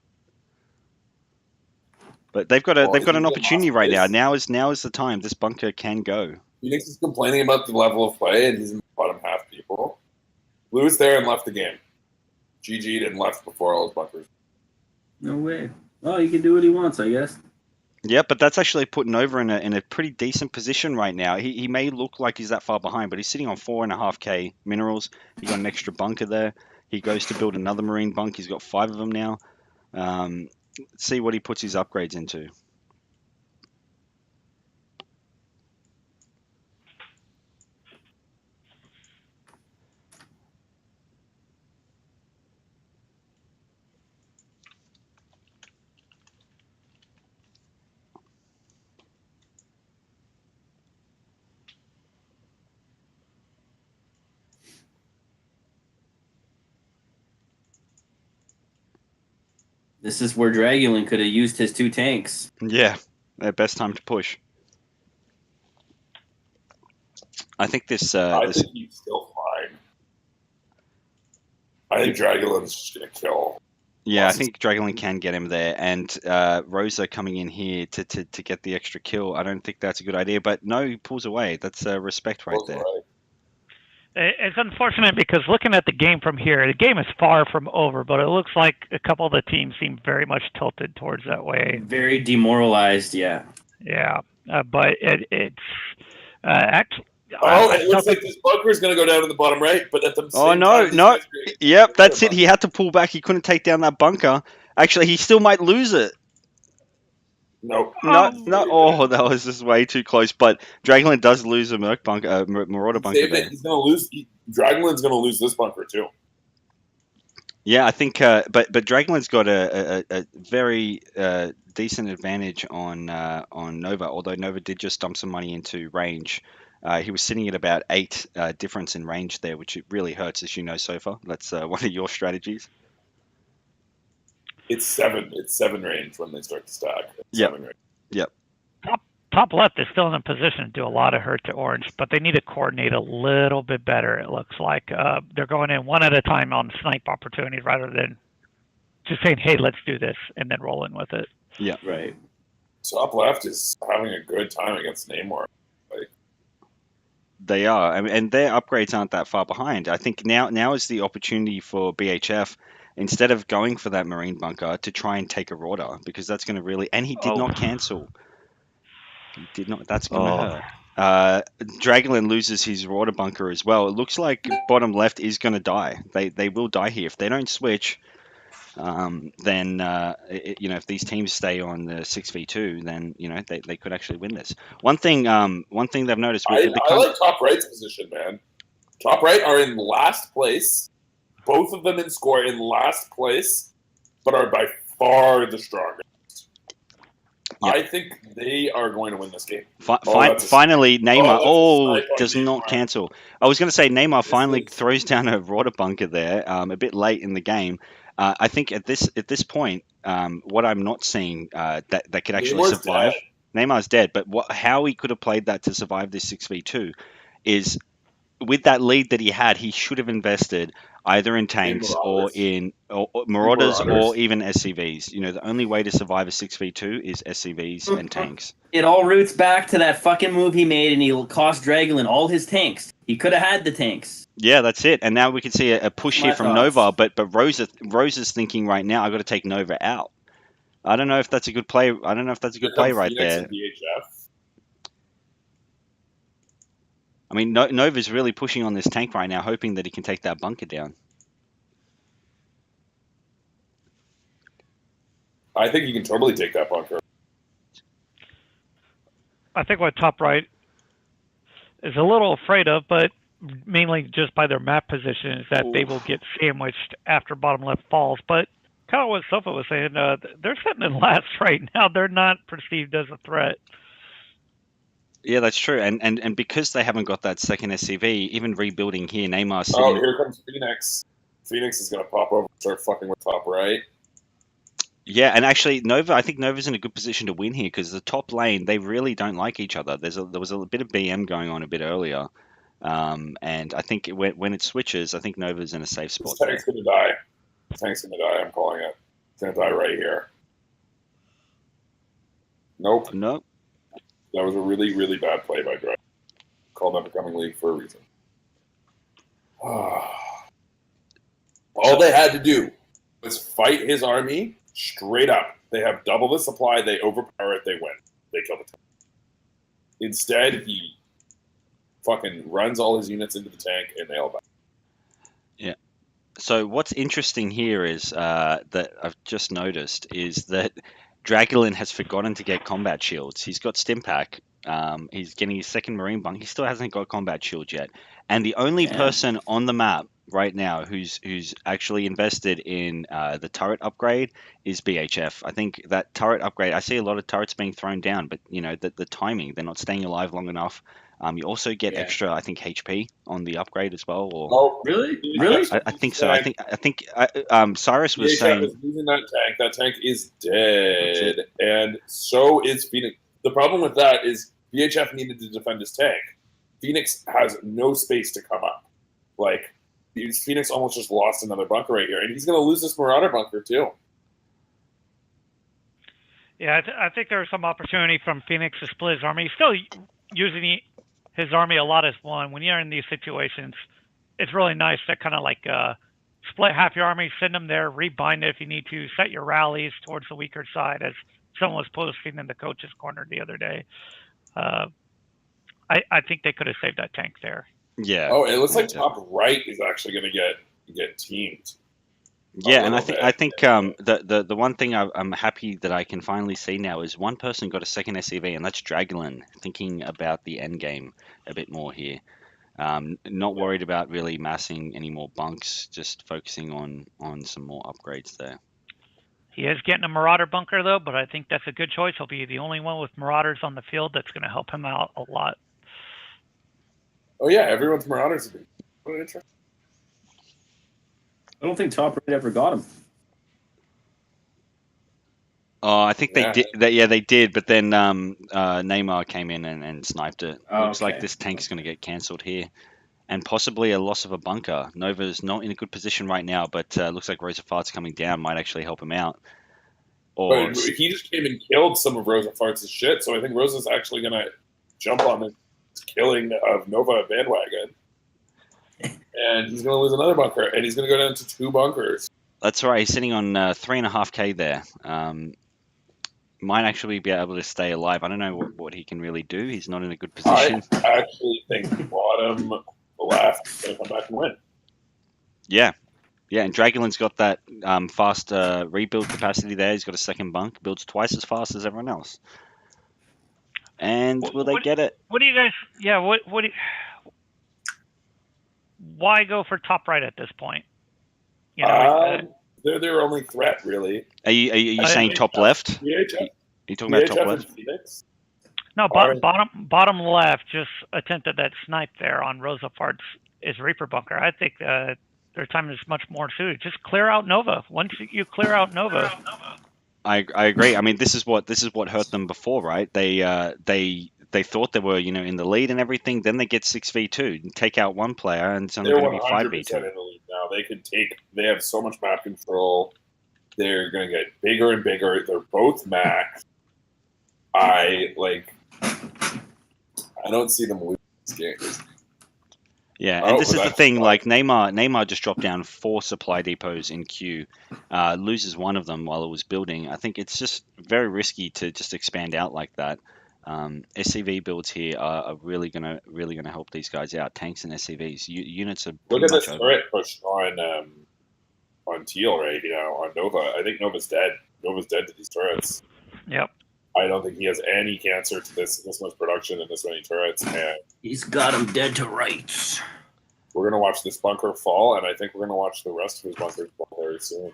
But they've got an opportunity right now. Now is the time. This bunker can go. Phoenix is complaining about the level of play, and he's in the bottom half. People, Luz there and left the game. GG'd and left before all his bunkers. No way. Well, he can do what he wants, I guess. Yeah, but that's actually putting Nova in a pretty decent position right now. He may look like he's that far behind, but he's sitting on 4.5k minerals. He got an extra bunker there. He goes to build another marine bunk. He's got 5 of them now. Let's see what he puts his upgrades into. This is where Dragulin could have used his 2 tanks. Yeah, best time to push. I think this. I think he's still fine. I think Dragulin's just gonna kill. Yeah, I think Dragulin can get him there, and Rosa coming in here to get the extra kill. I don't think that's a good idea, but no, he pulls away. That's respect right there. Right. It's unfortunate because looking at the game from here, the game is far from over, but it looks like a couple of the teams seem very much tilted towards that way. Very demoralized, yeah. Yeah, but it's actually. Oh, it looks like this bunker is going to go down in the bottom right, but at the same no. Yep, that's it. He had to pull back. He couldn't take down that bunker. Actually, he still might lose it. Nope. Not. Oh, that was just way too close. But Dragonlance does lose a Merc bunker, Marauder bunker there. He's going to lose. Dragonland's going to lose this bunker too. Yeah, I think. But Dragonland's got a very decent advantage on Nova. Although Nova did just dump some money into range. He was sitting at about 8 difference in range there, which it really hurts, as you know, Sofa. That's one of your strategies. It's 7. It's 7 range when they start to stack. Yep. 7 range. Yep. Top left is still in a position to do a lot of hurt to orange, but they need to coordinate a little bit better. It looks like they're going in one at a time on snipe opportunities rather than just saying, "Hey, let's do this," and then rolling with it. Yeah. Right. Top left is having a good time against Namor. They are, I mean, and their upgrades aren't that far behind. I think now is the opportunity for BHF, instead of going for that Marine bunker, to try and take a Rorder, because that's going to really. And he did not cancel. He did not. That's going to hurt. Dragonland loses his Rorder bunker as well. It looks like bottom left is going to die. They will die here if they don't switch. Then if these teams stay on the 6v2, then they could actually win this. One thing they've noticed. I like top right's position, man. Top right are in last place. Both of them in score in last place, but are by far the strongest. Yep. I think they are going to win this game. Finally, Neymar does not cancel. I was going to say Neymar finally throws down a Rorder bunker there, a bit late in the game. I think at this point, what I'm not seeing that could actually survive. Neymar's dead, but how he could have played that to survive this 6v2 is with that lead that he had. He should have invested either in tanks or in Marauders or even SCVs. The only way to survive a 6v2 is SCVs and tanks. It all roots back to that fucking move he made, and he'll cost Dragonland all his tanks. He could have had the tanks. Yeah, that's it. And now we can see a push here from Nova, but Rose is thinking right now, I got to take Nova out. I don't know if that's a good play. I don't know if that's a good play right there. I mean, Nova's really pushing on this tank right now, hoping that he can take that bunker down. I think he can totally take that bunker. I think what top right is a little afraid of, but mainly just by their map position, is that they will get sandwiched after bottom left falls. But kind of what Sofa was saying, they're sitting in last right now. They're not perceived as a threat. Yeah, that's true. And because they haven't got that second SCV, even rebuilding here, Neymar sitting... Oh, here comes Phoenix. Phoenix is going to pop over and start fucking with top right. Yeah, and actually, I think Nova's in a good position to win here because the top lane, they really don't like each other. There was a bit of BM going on a bit earlier. And I think when it switches, I think Nova's in a safe spot. This tank's going to die. This tank's going to die. I'm calling it. It's going to die right here. Nope. That was a really, really bad play by Drive. Called Up-and-Coming League for a reason. All they had to do was fight his army straight up. They have double the supply. They overpower it. They win. They kill the tank. Instead, he fucking runs all his units into the tank and they all die. Yeah. So what's interesting here is that I've just noticed is that Dragonland has forgotten to get combat shields. He's got Stimpak. He's getting his second Marine bunk. He still hasn't got combat shields yet. And the only person on the map right now who's actually invested in the turret upgrade is BHF. I think that turret upgrade, I see a lot of turrets being thrown down, but the timing, they're not staying alive long enough. You also get extra, I think, HP on the upgrade as well. Oh, really? Really? I think so. I think Cyrus was saying is losing that tank. That tank is dead, and so is Phoenix. The problem with that is VHF needed to defend his tank. Phoenix has no space to come up. Like Phoenix almost just lost another bunker right here, and he's going to lose this Marauder bunker too. Yeah, I think there's some opportunity from Phoenix to split his army. He's still using his army a lot as one. When you're in these situations, it's really nice to kind of like split half your army, send them there, rebind it if you need to, set your rallies towards the weaker side, as someone was posting in the coach's corner the other day. I think they could have saved that tank there. Yeah. Oh, it looks like top right is actually going to get teamed. Yeah, and little I bit. think the one thing I'm happy that I can finally see now is one person got a second SCV, and that's Dragulin, thinking about the end game a bit more here. Not worried about really massing any more bunks, just focusing on some more upgrades there. He is getting a Marauder bunker though, but I think that's a good choice. He'll be the only one with Marauders on the field that's going to help him out a lot. Oh yeah, everyone's Marauders. What an interesting. I don't think Top Right ever got him. Oh, I think Yeah. they did. Yeah, they did, but then Neymar came in and sniped it. Oh, Looks like okay. this tank's going to get cancelled here, and possibly a loss of a bunker. Nova's not in a good position right now, but looks like Rosa Fart's coming down might actually help him out. Or But he just came and killed some of Rosa Farts' shit, so I think Rosa's actually gonna jump on the killing of Nova bandwagon. And he's gonna lose another bunker, and he's gonna go down to 2 bunkers. that's right. He's sitting on 3.5K there. Might actually be able to stay alive. I don't know what he can really do. He's not in a good position. I actually think bottom left is gonna come back and win. Yeah, and Dragulin's got that fast rebuild capacity there. He's got a second bunk, builds twice as fast as everyone else. And will they get it? What do you guys? Yeah. What do you, why go for Top Right at this point? You know, They're their only threat, really. Are you I saying think, top left? VHF, Are you talking about top VHF left? and Phoenix. no, Alright. bottom left just attempted that snipe there on Rosa Fart's is Reaper bunker. I think their time is much more suited. Just clear out Nova. Once you clear out Nova, I agree. I mean, this is what hurt them before, right? They thought they were in the lead and everything. Then they get 6v2, take out one player, and it's only They're going to be 100% 5v2. in the lead now. They could take. They have so much map control. They're going to get bigger and bigger. They're both max. I don't see them losing this game. Yeah, Oh, and this but is the that's thing. fine. Like Neymar just dropped down 4 supply depots in queue, loses one of them while it was building. I think it's just very risky to just expand out like that. SCV builds here are really gonna help these guys out. Tanks and SCVs units are Look pretty at much this over. turret push on Teal right now on Nova. I think Nova's dead. Nova's dead to these turrets. yep. I don't think he has any cancer to this much production and this many turrets. And He's got him dead to rights. we're gonna watch this bunker fall, and I think we're gonna watch the rest of his bunkers fall very soon.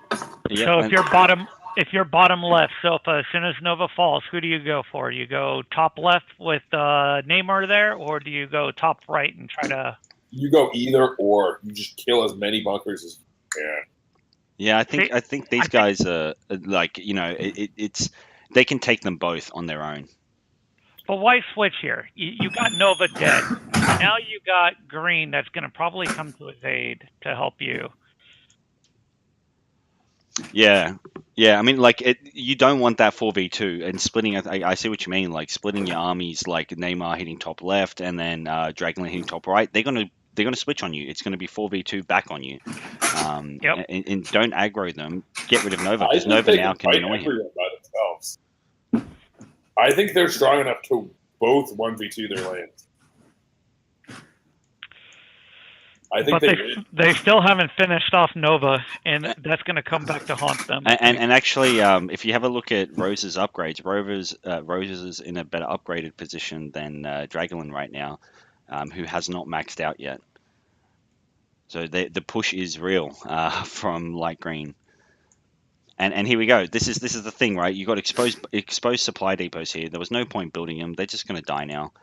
Yeah, So and- if you're bottom left, so if as soon as Nova falls, who do you go for? You go top left with Neymar there, or do you go top right and try to? You go either or. You just kill as many bunkers as you can. Yeah, I think See, these guys are like it's they can take them both on their own. But why switch here? You got Nova dead. Now you got Green that's going to probably come to his aid to help you. Yeah. I mean, like you don't want that 4v2 and splitting. I see what you mean. Like splitting your armies, like Neymar hitting top left and then Dragulin hitting top right. They're gonna switch on you. It's gonna be 4v2 back on you. Yep. And don't aggro them. Get rid of Nova I because think Nova they now can fight annoy him. everyone by themselves. I think they're strong enough to both 1v2 their lanes. I think But they they still haven't finished off Nova, and that's going to come back to haunt them. And actually, if you have a look at Rose's upgrades, Rose is in a better upgraded position than Dragulin right now, who has not maxed out yet. So the push is real from light green. And here we go. This is the thing, right? You got exposed supply depots here. There was no point building them. They're just going to die now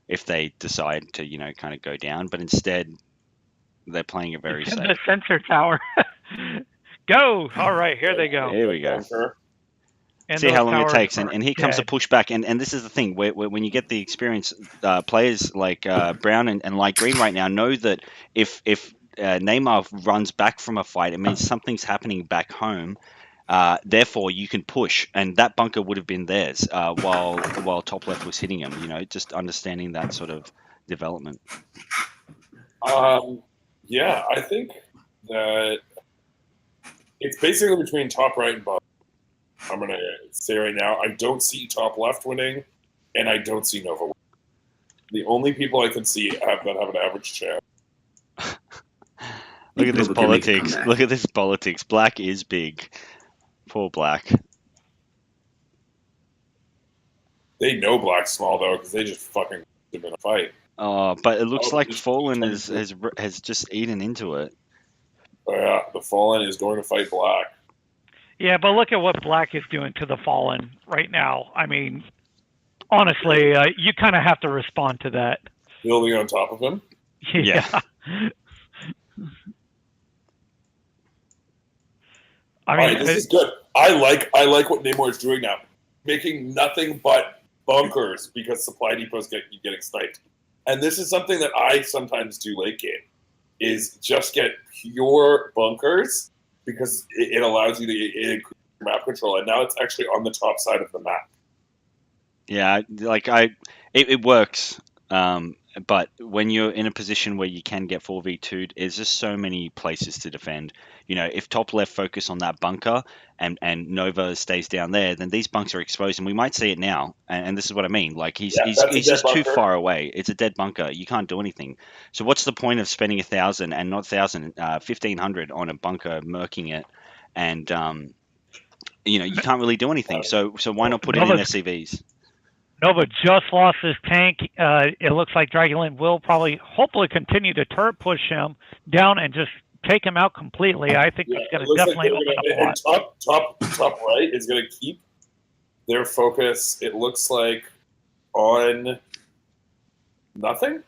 if they decide to kind of go down. But instead, they're playing it very It's in safe. the sensor tower. Go! All right, here they go. Here we go. bunker. And See those how long it towers takes, are and here comes the dead. pushback, and this is the thing where when you get the experienced players like Brown and light green right now know that if Neymar runs back from a fight, it means something's happening back home. Therefore, you can push, and that bunker would have been theirs while top left was hitting him. Just understanding that sort of development. Yeah, I think that it's basically between top right and bottom. I'm going to say right now, I don't see top left winning, and I don't see Nova winning. The only people I can see that have an average chance. Look at this Nova can make a politics. comeback. Look at this politics. Black is big. Poor Black. They know Black's small though, because they just fucking him in a fight. Oh, but it looks Oh, like just Fallen trying has just eaten into it. Oh yeah, the Fallen is going to fight Black. Yeah, but look at what Black is doing to the Fallen right now. I mean, honestly, you kind of have to respond to that. Building on top of him. Yeah. I All mean, right, this is good. I like what Namor is doing now, making nothing but bunkers because supply depots keep getting sniped. And this is something that I sometimes do late game, is just get pure bunkers because it allows you to increase your map control. And now it's actually on the top side of the map. Yeah, like it works. But when you're in a position where you can get 4v2'd, there's just so many places to defend. You know, if top left focus on that bunker and Nova stays down there, then these bunks are exposed, and we might see it now. And this is what I mean. Like he's that's a he's dead just too bunker. far away. It's a dead bunker. You can't do anything. So what's the point of spending 1,000 and not 1,000, 1,500 on a bunker, murking it, and you know, you can't really do anything. So why not put it in SCVs? Nova just lost his tank. It looks like Dragulin will probably, hopefully, continue to turret push him down and just take him out completely. I think that's going to definitely open up a lot. Top right is going to keep their focus, it looks like, on nothing.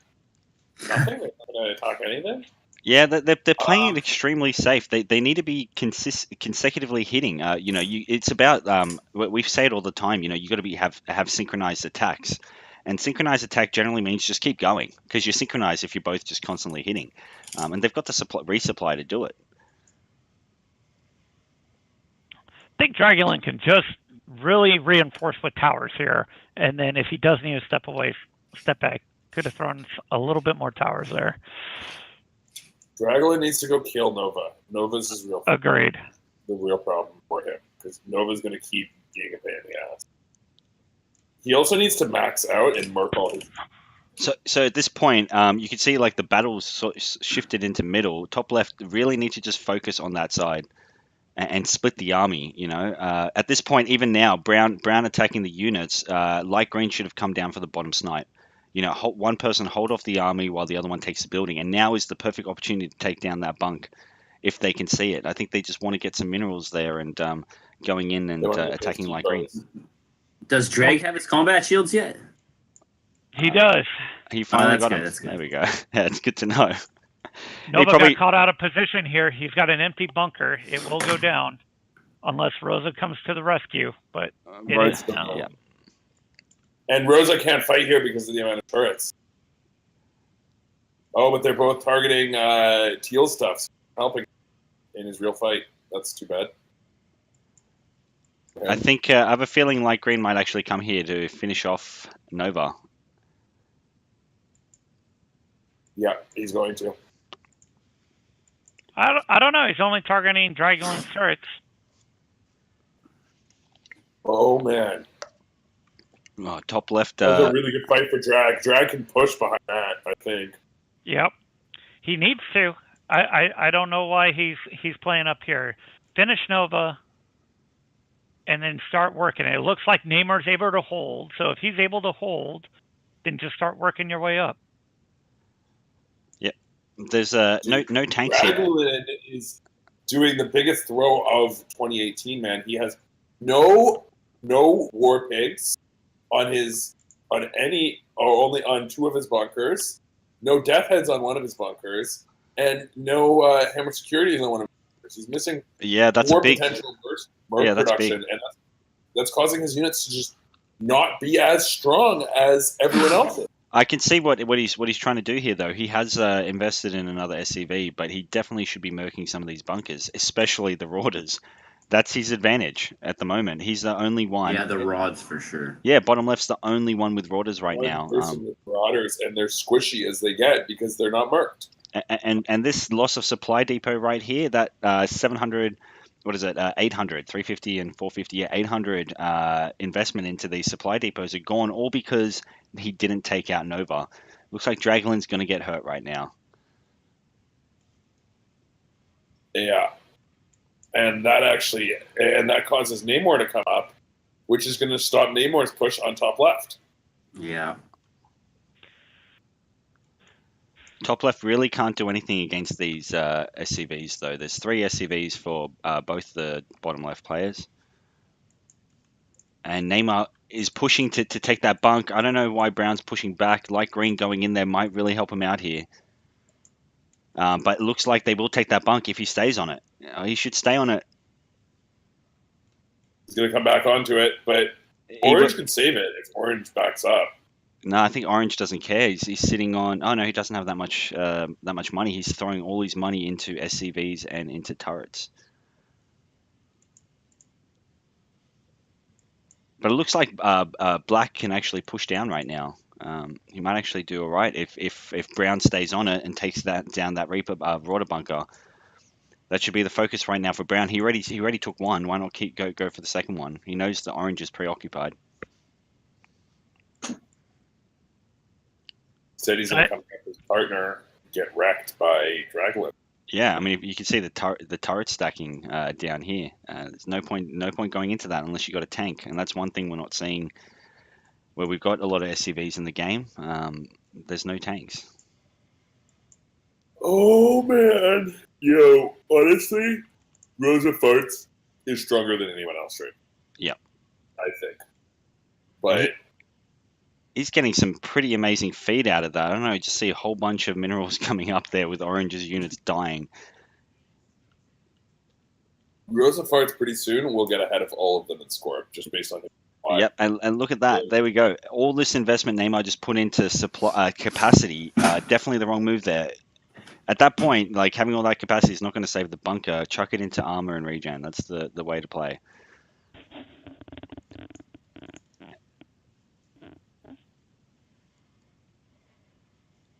Nothing? They're not going to attack anything? Yeah, they're playing it extremely safe. They need to be consecutively hitting. You know, it's about we say it all the time. You know, you got to have synchronized attacks, and synchronized attack generally means just keep going because you're synchronized if you're both just constantly hitting, and they've got the resupply to do it. I think Dragulin can just really reinforce with towers here, and then if he does need to step back, could have thrown a little bit more towers there. Dragulin needs to go kill Nova. Nova's his real Agreed. The real problem for him because Nova's going to keep being a pain in the ass. He also needs to max out and mark all his. So at this point, you can see like the battle's sort of shifted into middle. Top left really need to just focus on that side and split the army. You know, at this point, even now, Brown attacking the units. Light green should have come down for the bottom snipe. You know, one person hold off the army while the other one takes the building, and now is the perfect opportunity to take down that bunk if they can see it. I think they just want to get some minerals there and going in and attacking light green. Does Drag have his combat shields yet? He does. He finally got good, him. There we go. Yeah, it's good to know. Nova got caught out of position here. He's got an empty bunker. It will go down unless Rosa comes to the rescue, but it is down. Yeah. And Rosa can't fight here because of the amount of turrets. Oh, but they're both targeting Teal stuff, so helping in his real fight. That's too bad. Okay. I think I have a feeling light green might actually come here to finish off Nova. Yeah, he's going to. I don't know. He's only targeting Dragulin's turrets. Oh, man. Oh, top left. That was a really good fight for Drag. Drag can push behind that, I think. Yep. He needs to. I don't know why he's playing up here. Finish Nova and then start working. It looks like Neymar's able to hold. So if he's able to hold, then just start working your way up. There's no tanks here. Dragulin is doing the biggest throw of 2018, man. He has no war pigs on any, or only on 2 of his bunkers, no death heads on 1 of his bunkers, and no hammer security on 1 of his bunkers. He's missing that's more a big potential that's production, big. and that's causing his units to just not be as strong as everyone else's. I can see what he's trying to do here, though. He has invested in another SCV, but he definitely should be murking some of these bunkers, especially the Rauders. That's his advantage at the moment. He's the only one. Yeah, the rods for sure. Yeah, bottom left's the only one with Rauders right now. With Rauders, and they're squishy as they get because they're not murked. And this loss of supply depot right here, that 700, 800, 350 and 450, 800 investment into these supply depots are gone, all because he didn't take out Nova. Looks like Dragulin's going to get hurt right now. Yeah. And that causes Namor to come up, which is going to stop Namor's push on top left. Yeah. Top left really can't do anything against these SCVs, though. There's 3 SCVs for both the bottom left players. And Neymar is pushing to take that bunk. I don't know why Brown's pushing back. Light green going in there might really help him out here. But it looks like they will take that bunk if he stays on it. He should stay on it. He's going to come back onto it, but Orange can save it if Orange backs up. No, I think Orange doesn't care. He's sitting on. Oh no, he doesn't have that much money. He's throwing all his money into SCVs and into turrets. But it looks like Black can actually push down right now. He might actually do all right if Brown stays on it and takes down that Reaper Rorder bunker. That should be the focus right now for Brown. He already took one. Why not go for the second one? He knows the Orange is preoccupied. Said he's going to come back with his partner, get wrecked by Draglin. Yeah, I mean, you can see the turret stacking down here. There's no point going into that unless you got a tank, and that's one thing we're not seeing. Where we've got a lot of SCVs in the game, there's no tanks. Oh man, honestly, Rosa Farts is stronger than anyone else, right? Yeah, I think, but. He's getting some pretty amazing feed out of that. I don't know, just see a whole bunch of minerals coming up there with Orange's units dying. Rosa Farts pretty soon will get ahead of all of them in score, just based on his supply. Yep, and look at that. There we go. All this investment Neymar just put into supply capacity, definitely the wrong move there. At that point, like having all that capacity is not going to save the bunker. Chuck it into armor and regen. That's the way to play.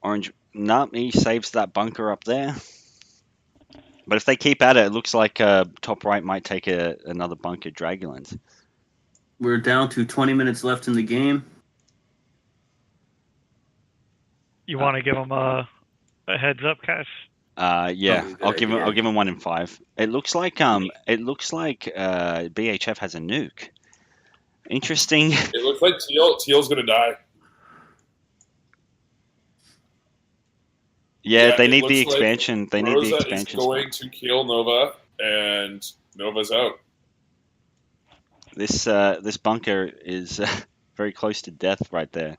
Orange, no, he saves that bunker up there. But if they keep at it, it looks like top right might take another bunker Dragulant. We're down to 20 minutes left in the game. You want to give him a heads up, Cash? Yeah, I'll give him 1 in 5. It looks like BHF has a nuke. Interesting. It looks like Teal's going to die. Yeah, they need the expansion. Like they need the expansion. Rosa is going to kill Nova, and Nova's out. This bunker is very close to death right there.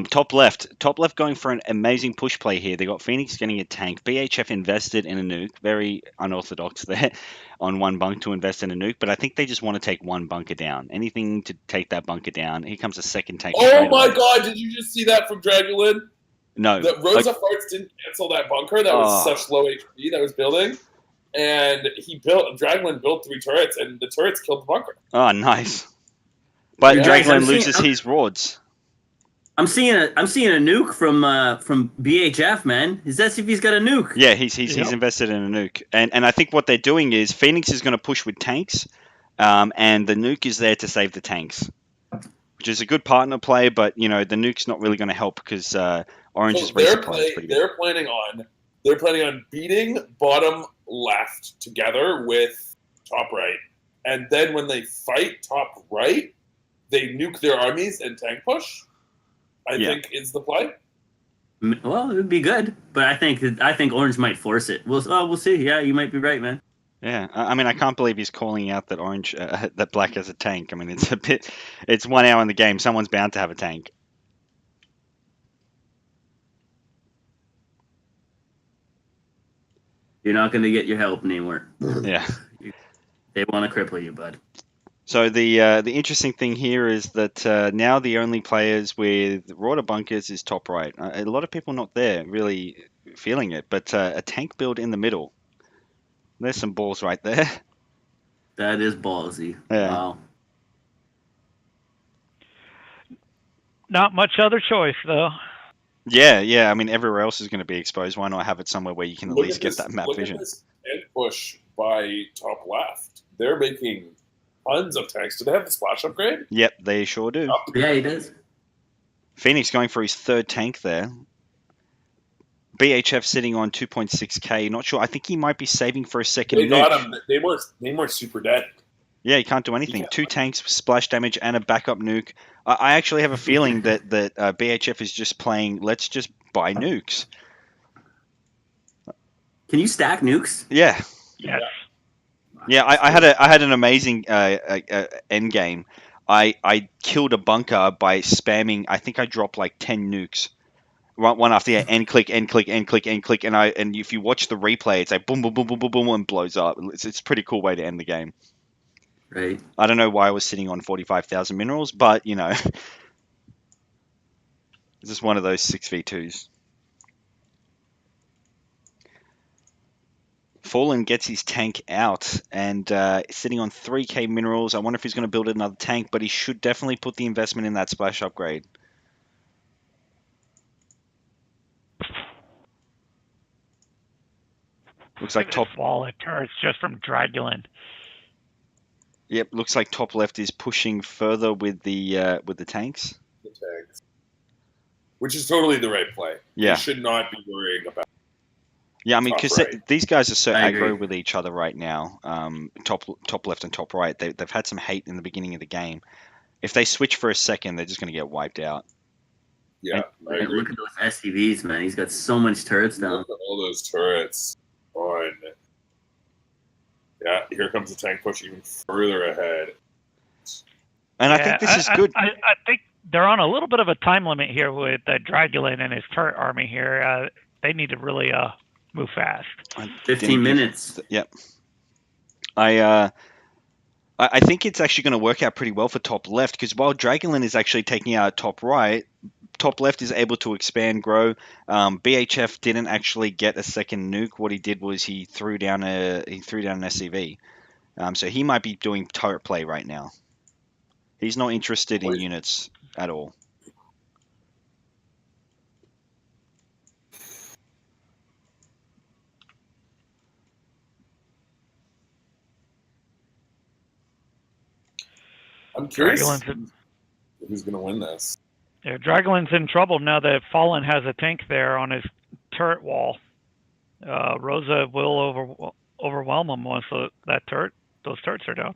Top left going for an amazing push play here. They got Phoenix getting a tank. BHF invested in a nuke. Very unorthodox there on one bunk to invest in a nuke, but I think they just want to take one bunker down. Anything to take that bunker down. Here comes a second tank. Oh my god, did you just see that from Dragulin? No. Rosa Farts didn't cancel that bunker that was such low HP that was building. And Dragulin built 3 turrets, and the turrets killed the bunker. Oh, nice. But Dragulin loses his rods. I'm seeing a nuke from BHF, man. Is that if he's got a nuke? Yeah, he's invested in a nuke, and I think what they're doing is Phoenix is going to push with tanks, and the nuke is there to save the tanks, which is a good partner play. But the nuke's not really going to help because Orange's resupply is pretty good. They're planning on beating bottom left together with top right, and then when they fight top right, they nuke their armies and tank push. I think is the play. Well, it would be good, but I think Orange might force it. We'll see. Yeah, you might be right, man. Yeah, I mean, I can't believe he's calling out that that Black has a tank. I mean, it's 1 hour in the game. Someone's bound to have a tank. You're not going to get your help anymore. Yeah. They want to cripple you, bud. So the interesting thing here is that now the only players with Rorder bunkers is top right. A lot of people not there really feeling it, but a tank build in the middle. There's some balls right there. That is ballsy. Yeah. Wow. Not much other choice, though. Yeah. I mean, everywhere else is going to be exposed. Why not have it somewhere where you can at least get that map vision? Look at this tank push by top left. They're making tons of tanks. Do they have the splash upgrade? Yep, they sure do. Yeah, he does. Phoenix going for his 3rd tank there. BHF sitting on 2.6k. Not sure. I think he might be saving for a second They got nuke. him. Namor's super dead. Yeah, he can't do anything. Yeah. 2 tanks, splash damage, and a backup nuke. I actually have a feeling that BHF is just playing, let's just buy nukes. Can you stack nukes? Yeah. Yes. Yeah, I had an amazing end game. I killed a bunker by spamming. I think I dropped like 10 nukes, one after the other, end click, end click, end click, end click, and if you watch the replay, it's like boom, boom, boom, boom, boom, boom, and blows up. It's a pretty cool way to end the game. Right. I don't know why I was sitting on 45,000 minerals, but you know, it's just one of those 6v2s. Fallen gets his tank out and sitting on 3k minerals. I wonder if he's going to build another tank, but he should definitely put the investment in that splash upgrade. Looks like top. Wall of turrets just from Dragulin. Yep, looks like top left is pushing further with the tanks. The tanks. Which is totally the right play. Yeah. You should not be worrying about. Yeah, I mean, Top because right. these guys are so I agree. aggro with each other right now. Top left and top right. They've had some hate in the beginning of the game. If they switch for a second, they're just going to get wiped out. Yeah, I agree. Look at those SCVs, man. He's got so much turrets down. Look at all those turrets on. Yeah, here comes the tank push even further ahead. And I think this is good. I think they're on a little bit of a time limit here with Dragulin and his turret army here. They need to really move fast. 15 minutes. Yep. I think it's actually going to work out pretty well for top left because while Dragulin is actually taking out top right, top left is able to expand, grow. BHF didn't actually get a second nuke. What he did was he threw down an SCV. So he might be doing turret play right now. He's not interested in units at all. I'm curious Dragulin's who's going to win this. Yeah, Dragulin's in trouble now that Fallen has a tank there on his turret wall. Rosa will overwhelm him once those turrets are down.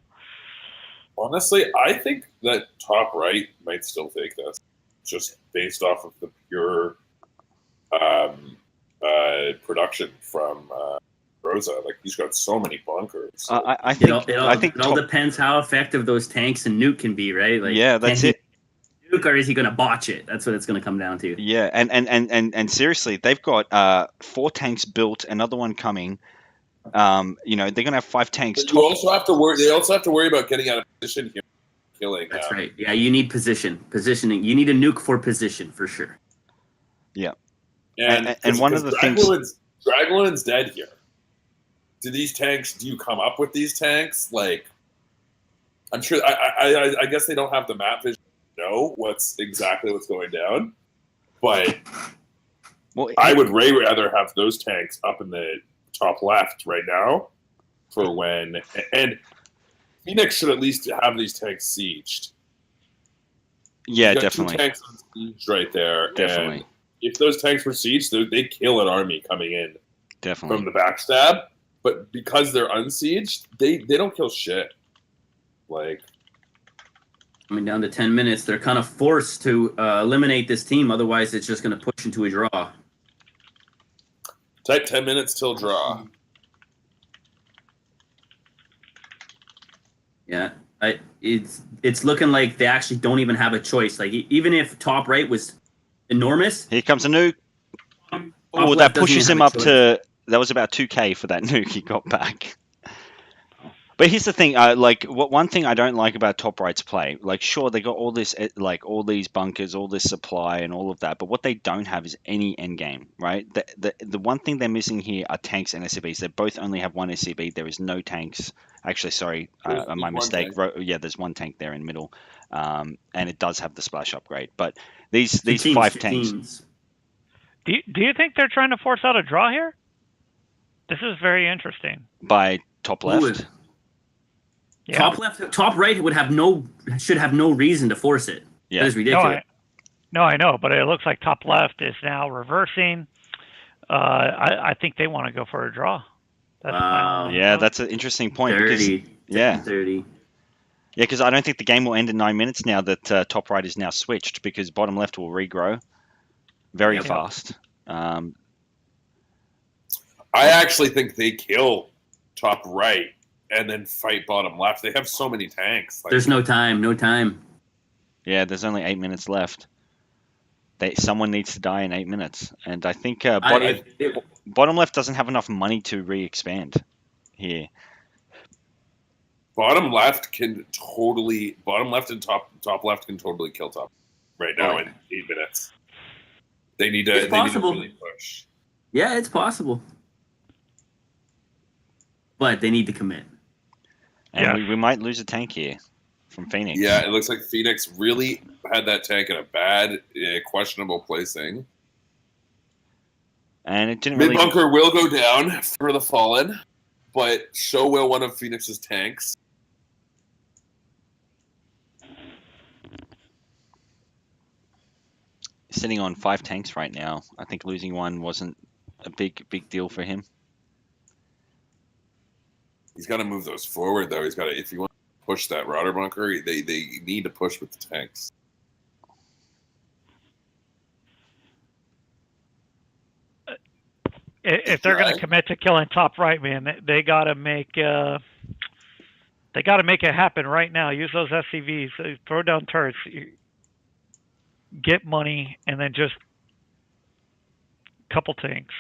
Honestly, I think that top right might still take this, just based off of the pure production from Rosa. Like, he's got so many bunkers. I think It all depends how effective those tanks and nuke can be, right? Like, yeah, that's it. Nuke, or is he going to botch it? That's what it's going to come down to. Yeah, and seriously, they've got 4 tanks built, another one coming. They're going to have 5 tanks. But you also have to worry. They also have to worry about getting out of position here, killing. That's right. Yeah, you need positioning. You need a nuke for position for sure. Yeah, and one of the things, Dragulin's dead here. Do you come up with these tanks? Like, I'm sure. I guess they don't have the map vision to know what's going down. But I would way rather have those tanks up in the top left right now for when. And Phoenix should at least have these tanks sieged. Yeah, You got definitely. 2 tanks on siege right there. Definitely. And if those tanks were sieged, they kill an army coming in Definitely. from the backstab. But because they're unsieged, they don't kill shit. Like, I mean, down to 10 minutes, they're kind of forced to eliminate this team. Otherwise, it's just going to push into a draw. type 10 minutes till draw. Yeah, it's looking like they actually don't even have a choice. Like, even if top right was enormous, Here comes a nuke. top Oh, left that doesn't pushes even him have up a choice. to. That was about 2k for that nuke he got back. But here's the thing, one thing I don't like about top right's play, like, sure, they got all this, like, all these bunkers, all this supply and all of that, but what they don't have is any end game, right? The one thing they're missing here are tanks and SCVs. They both only have 1 SCV. There is no tanks. Actually, sorry, There's my one mistake. tank. Yeah, there's 1 tank there in middle, and it does have the splash upgrade. But these Two teams, 5 two tanks. teams. Do you think they're trying to force out a draw here? This is very interesting. By top Who left. would- Yeah. Top left, top right should have no reason to force it. Yeah. That is ridiculous. No, I know, but it looks like top left is now reversing. I think they want to go for a draw. That's my Wow. only Yeah, note. that's an interesting point. Because, 30. yeah. 30. Yeah, because I don't think the game will end in 9 minutes now that top right is now switched, because bottom left will regrow very Yep. fast. I actually think they kill top right and then fight bottom left. They have so many tanks. Like, There's no time. No time. Yeah, there's only 8 minutes left. Someone needs to die in 8 minutes, and I think bottom left doesn't have enough money to re-expand here. bottom left and top left can totally kill top right now Oh, in 8 minutes. They need to. It's They need to possible. really push. Yeah, it's possible. But they need to commit. And Yeah. we might lose a tank here from Phoenix. Yeah, it looks like Phoenix really had that tank in a bad, questionable placing. And it didn't Mid really. bunker will go down for the Fallen, but so will one of Phoenix's tanks. Sitting on 5 tanks right now. I think losing one wasn't a big deal for him. He's got to move those forward, though. He's got to, if you want to push that router bunker, they need to push with the tanks. If they're going Right. to commit to killing top right, man, they got to make it happen right now. Use those SCVs, throw down turrets, get money, and then just couple tanks.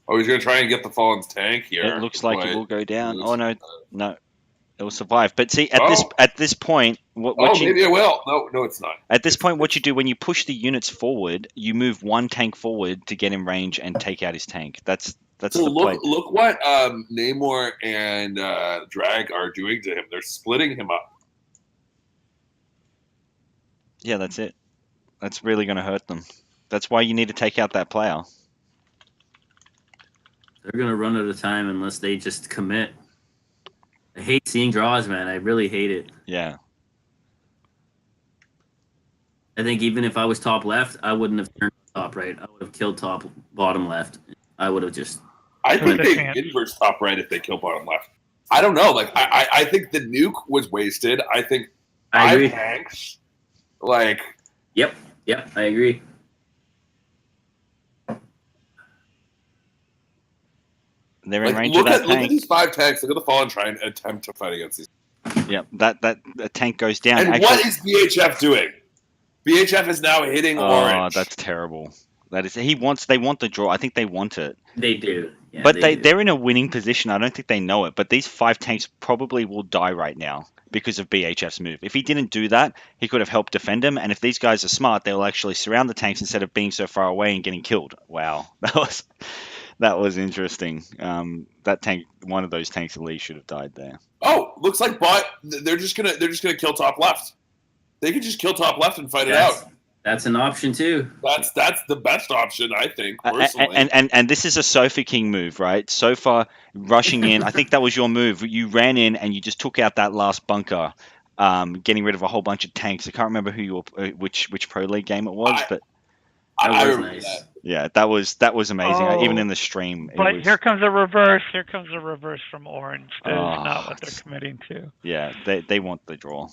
Oh, he's going to try and get the Fallen's tank here. It looks like but it will go down. looks- Oh no, it will survive. But see, Oh. at this point, what you maybe it will. No, it's not. at this point, what you do when you push the units forward, you move one tank forward to get in range and take out his tank. That's So the play. look what Namor and Drag are doing to him. They're splitting him up. Yeah, that's it. That's really going to hurt them. That's why you need to take out that player. They're gonna run out of time unless they just commit. I hate seeing draws, man. I really hate it. Yeah. I think even if I was top left, I wouldn't have turned top right. I would have killed top bottom left. I would have just. I think They they can't. inverse top right if they kill bottom left. I don't know. Like I think the nuke was wasted. I think I 5 agree. tanks. Like Yep, I agree. They're in range look of at that look at tank. these 5 tanks. Look at the Fallen try and attempt to fight against these. Yeah, that tank goes down. And Actually, what is BHF doing? BHF is now hitting orange. that's terrible. That is. They want the draw. I think they want it. They do. Yeah, But do. they're in a winning position. I don't think they know it. But these 5 tanks probably will die right now because of BHF's move. If he didn't do that, he could have helped defend him. And if these guys are smart, they'll actually surround the tanks instead of being so far away and getting killed. Wow, that was interesting. That tank, one of those tanks at least should have died there. Oh, looks like bot. They're just gonna kill top left. They could just kill top left and fight it out. That's an option too. That's the best option, I think, personally. And this is a Sofa King move, right? Sofa rushing in. I think that was your move. You ran in and you just took out that last bunker, getting rid of a whole bunch of tanks. I can't remember who you were, which Pro League game it was, but I was remember nice. that. yeah, that was amazing. Oh, Even in the stream, it But was, here comes a reverse. Here comes a reverse from Orange. That is Oh, not what they're committing to. yeah, they want the draw.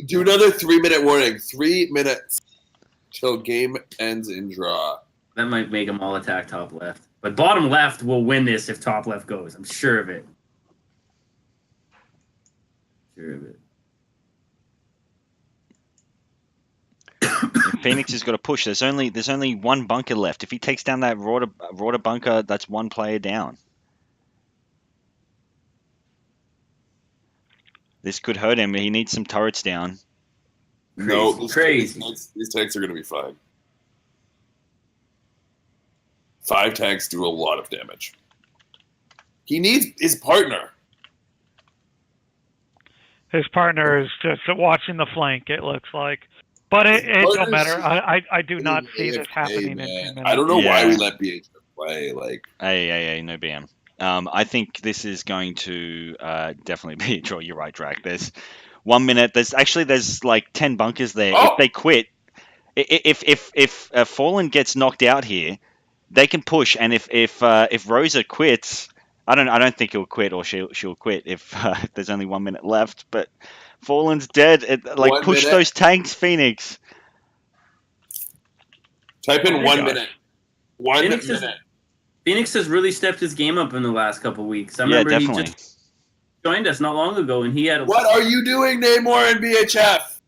Do another 3-minute warning. 3 minutes till game ends in draw. That might make them all attack top left. But bottom left will win this if top left goes. I'm sure of it. Sure of it. If Phoenix has got to push. There's only one bunker left. If he takes down that Rorder bunker, that's one player down. This could hurt him. He needs some turrets down. No, Crazy. These tanks are going to be fine. 5 tanks do a lot of damage. He needs his partner. His partner is just watching the flank, it looks like. But it don't matter. I do not see this happening in 2 minutes. I don't know why Yeah. we let BHF play. Like, Hey, no BM. I think this is going to definitely be a draw. You're right, Drac. There's 1 minute. There's like 10 bunkers there. Oh! If they quit, if Fallen gets knocked out here, they can push, and if Rosa quits, I don't think he'll quit, or she'll quit if there's only 1 minute left. But Fallen's dead. Like 1 push minute. those tanks, Phoenix. Type in Oh my 1 gosh. minute. 1 Phoenix minute. Phoenix has really stepped his game up in the last couple weeks. I Yeah, remember he definitely. just joined us not long ago, and he had What are you doing, Namor and BHF?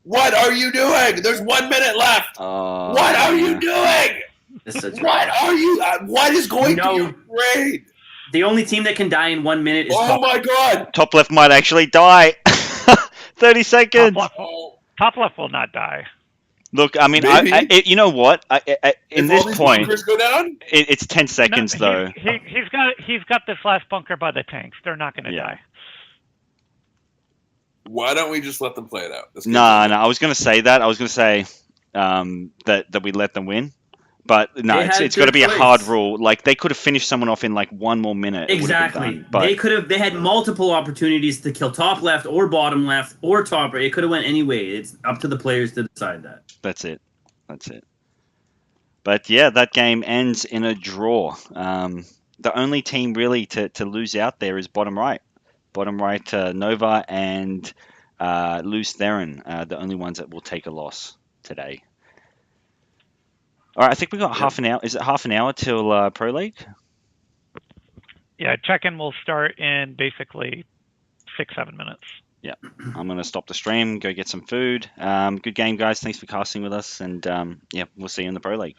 What are you doing? There's 1 minute left. What are you doing? This is What are you? What is going No. to your brain? the only team that can die in 1 minute is Oh Top. my god! Top left might actually die. 30 Top seconds. left, Oh, top left will not die. Look, I mean, Maybe. you know what? In if this all these point, bunkers go down, it's 10 seconds No, though. he's got this last bunker by the tanks. They're not going to Yeah. die. why don't we just let them play it out? This game's No, over. I was going to say that. I was going to say that we let them win. But no, They had it's got to good be a choice. hard rule. Like they could have finished someone off in like 1 more minute. It would have been Exactly. done. But They had multiple opportunities to kill top left or bottom left or top right. It could have went any way. It's up to the players to decide that. that's it. But yeah, that game ends in a draw. The only team really to lose out there is bottom right. Bottom right, Nova and Loose Theron, the only ones that will take a loss today. All right, I think we got Yep. half an hour. Is it half an hour till Pro League? Yeah, check-in will start in basically 6-7 minutes. I'm going to stop the stream, go get some food. Good game, guys. Thanks for casting with us. And yeah, we'll see you in the Pro League.